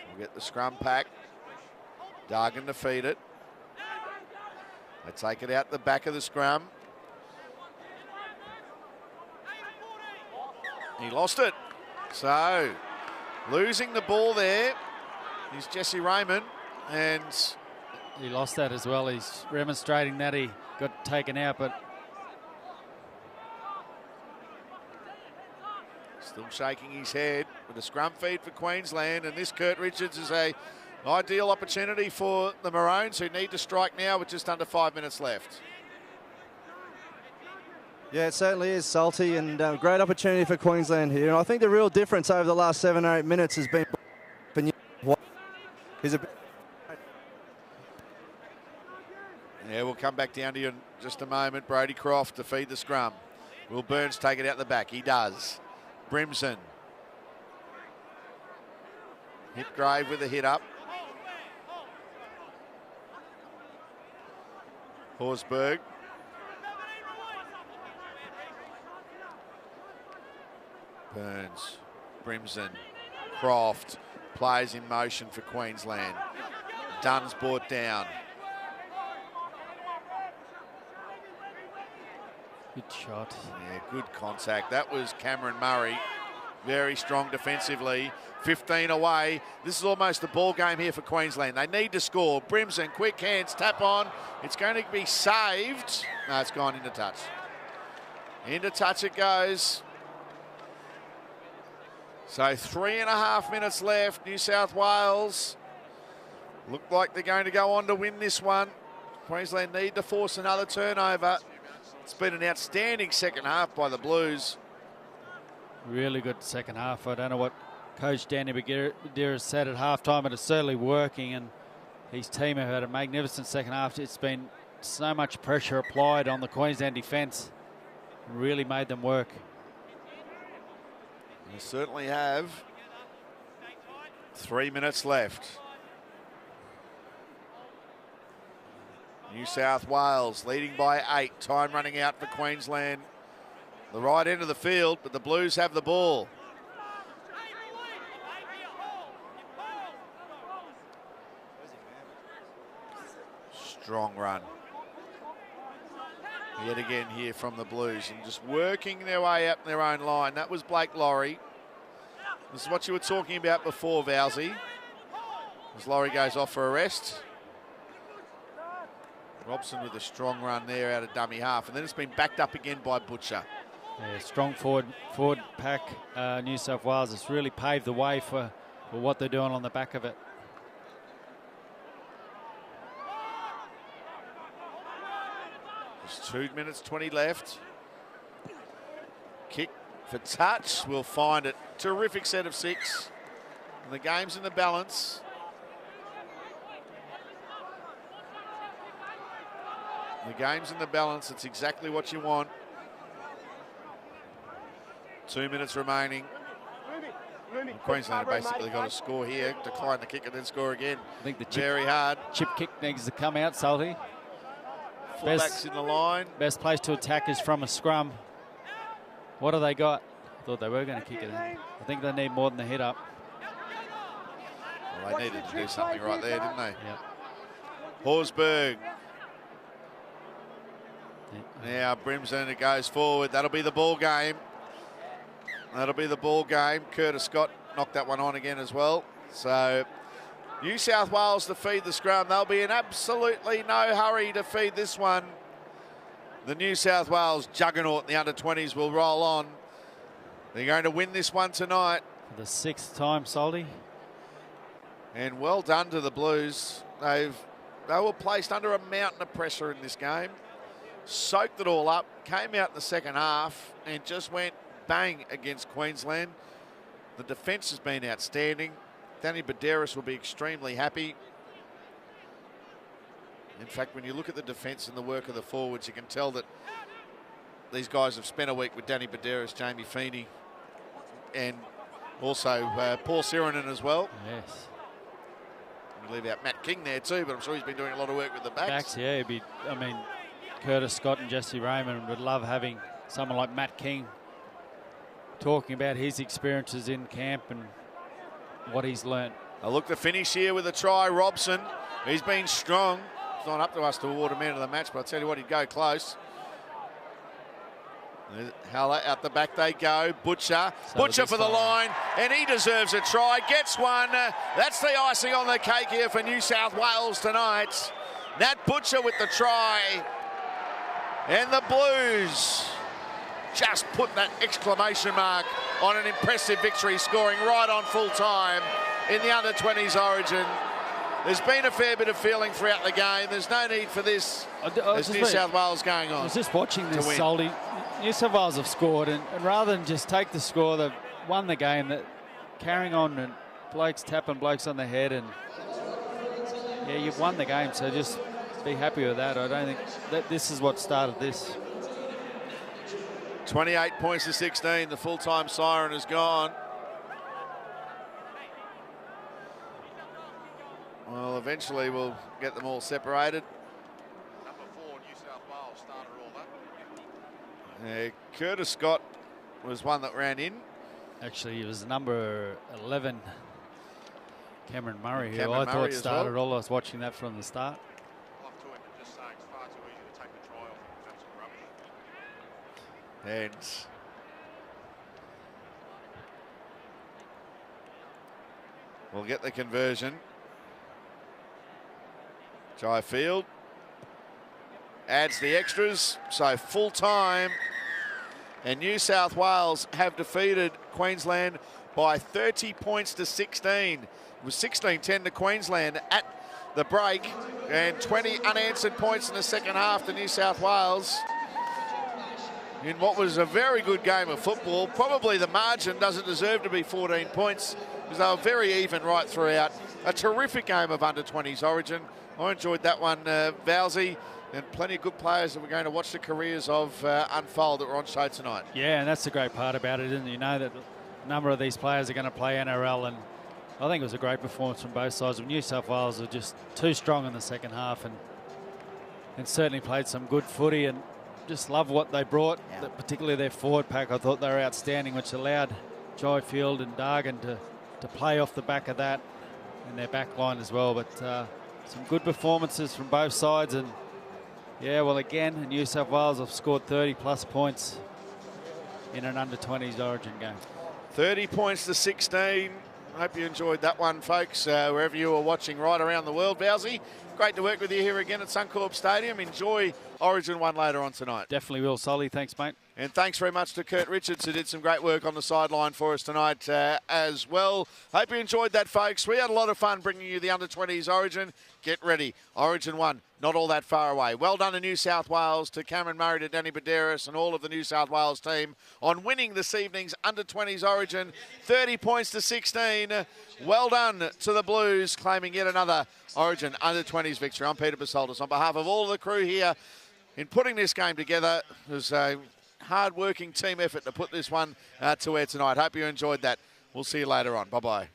We'll get the scrum pack. Dargan to feed it. They take it out the back of the scrum. He lost it. So, losing the ball there is Jesse Raymond, and he lost that as well. He's remonstrating that he got taken out, but still shaking his head with a scrum feed for Queensland. And this, Kurt Richards, is an ideal opportunity for the Maroons, who need to strike now with just under 5 minutes left. Yeah, it certainly is, Salty, and great opportunity for Queensland here. And I think the real difference over the last 7 or 8 minutes has been for New South Wales. Yeah, we'll come back down to you in just a moment. Brody Croft to feed the scrum. Will Burns take it out the back? He does. Brimson. Hipgrave with a hit up. Horsburgh. Burns. Brimson. Croft. Plays in motion for Queensland. Dunn's brought down. Good shot. Yeah, good contact. That was Cameron Murray. Very strong defensively. 15 away. This is almost a ball game here for Queensland. They need to score. Brimson, quick hands, tap on. It's going to be saved. No, it's gone into touch. Into touch it goes. So 3.5 minutes left. New South Wales look like they're going to go on to win this one. Queensland need to force another turnover. It's been an outstanding second half by the Blues. Really good second half. I don't know what Coach Danny Bagheera said at halftime, but it's certainly working, and his team have had a magnificent second half. It's been so much pressure applied on the Queensland defence. Really made them work. They certainly have. 3 minutes left. New South Wales leading by 8. Time running out for Queensland. The right end of the field, but the Blues have the ball. Strong run. Yet again here from the Blues, and just working their way up their own line. That was Blake Laurie. This is what you were talking about before, Vowsy. As Laurie goes off for a rest. Robson with a strong run there out of dummy half, and then it's been backed up again by Butcher. Yeah, strong forward pack, New South Wales. It's really paved the way for what they're doing on the back of it. There's 2 minutes 20 left. Kick for touch. We'll find it. Terrific set of 6. And the game's in the balance. The game's in the balance. It's exactly what you want. 2 minutes remaining. Queensland have basically got to score here, decline the kick and then score again. I think the very hard. Chip kick needs to come out, Salty. Fullbacks in the line. Best place to attack is from a scrum. What do they got? I thought they were going to kick it in. I think they need more than the hit up. Well, they needed to do something right there, didn't they? Yep. Horsburgh. Now Brimson goes forward. That'll be the ball game. That'll be the ball game. Curtis Scott knocked that one on again as well. So New South Wales to feed the scrum. They'll be in absolutely no hurry to feed this one. The New South Wales juggernaut in the under-20s will roll on. They're going to win this one tonight. For the 6th time, Salty. And well done to the Blues. They were placed under a mountain of pressure in this game. Soaked it all up, came out in the second half and just went bang against Queensland. The defence has been outstanding. Danny Baderis will be extremely happy. In fact, when you look at the defence and the work of the forwards, you can tell that these guys have spent a week with Danny Baderis, Jamie Feeney, and also Paul Sirenen as well. Yes. We leave out Matt King there too, but I'm sure he's been doing a lot of work with the backs. Yeah, I mean, Curtis Scott and Jesse Raymond would love having someone like Matt King talking about his experiences in camp and what he's learnt. A look to finish here with a try, Robson. He's been strong. It's not up to us to award a man of the match, but I'll tell you what, he'd go close. Haller out the back they go. Butcher for the line, and he deserves a try. Gets one. That's the icing on the cake here for New South Wales tonight. Nat Butcher with the try. And the Blues just put that exclamation mark on an impressive victory, scoring right on full time in the under-20s Origin. There's been a fair bit of feeling throughout the game. There's no need for this as New South Wales going on. I was just watching this, Salty. New South Wales have scored, and rather than just take the score, they've won the game. That carrying on, and blokes tapping blokes on the head, and yeah, you've won the game. So just be happy with that. I don't think that this is what started this. 28 points to 16. The full-time siren is gone. Well, eventually we'll get them all separated. Number 4, New South Wales started all that. Curtis Scott was one that ran in. Actually, it was number 11, Cameron Murray, who Cameron I Murray thought as started well. all. I was watching that from the start. Off to him, just saying it's far too easy to take the try off. Absolute rubbish. And we'll get the conversion. Jai Field adds the extras, so full time. And New South Wales have defeated Queensland by 30 points to 16. It was 16-10 to Queensland at the break, and 20 unanswered points in the second half to New South Wales. In what was a very good game of football. Probably the margin doesn't deserve to be 14 points because they were very even right throughout. A terrific game of under-20s Origin. I enjoyed that one, Valsey, and plenty of good players that we're going to watch the careers of unfold that were on show tonight. Yeah, and that's the great part about it, isn't it? You know that a number of these players are going to play NRL, and I think it was a great performance from both sides. New South Wales were just too strong in the second half and certainly played some good footy, and just love what they brought, particularly their forward pack. I thought they were outstanding, which allowed Jai Field and Dargan to play off the back of that, and their back line as well. But some good performances from both sides, and yeah, well, again, New South Wales have scored 30-plus points in an under-20s Origin game. 30 points to 16. Hope you enjoyed that one, folks, wherever you are watching right around the world. Bowsy, great to work with you here again at Suncorp Stadium. Enjoy Origin 1 later on tonight. Definitely will, Solly. Thanks, mate. And thanks very much to Kurt Richards, who did some great work on the sideline for us tonight as well. Hope you enjoyed that, folks. We had a lot of fun bringing you the under-20s Origin. Get ready. Origin 1, not all that far away. Well done to New South Wales, to Cameron Murray, to Danny Baderis and all of the New South Wales team on winning this evening's under-20s Origin. 30 points to 16. Well done to the Blues, claiming yet another Origin under-20s victory. I'm Peter Basoldis. On behalf of all of the crew here in putting this game together, it was a hard-working team effort to put this one to air tonight. Hope you enjoyed that. We'll see you later on. Bye-bye.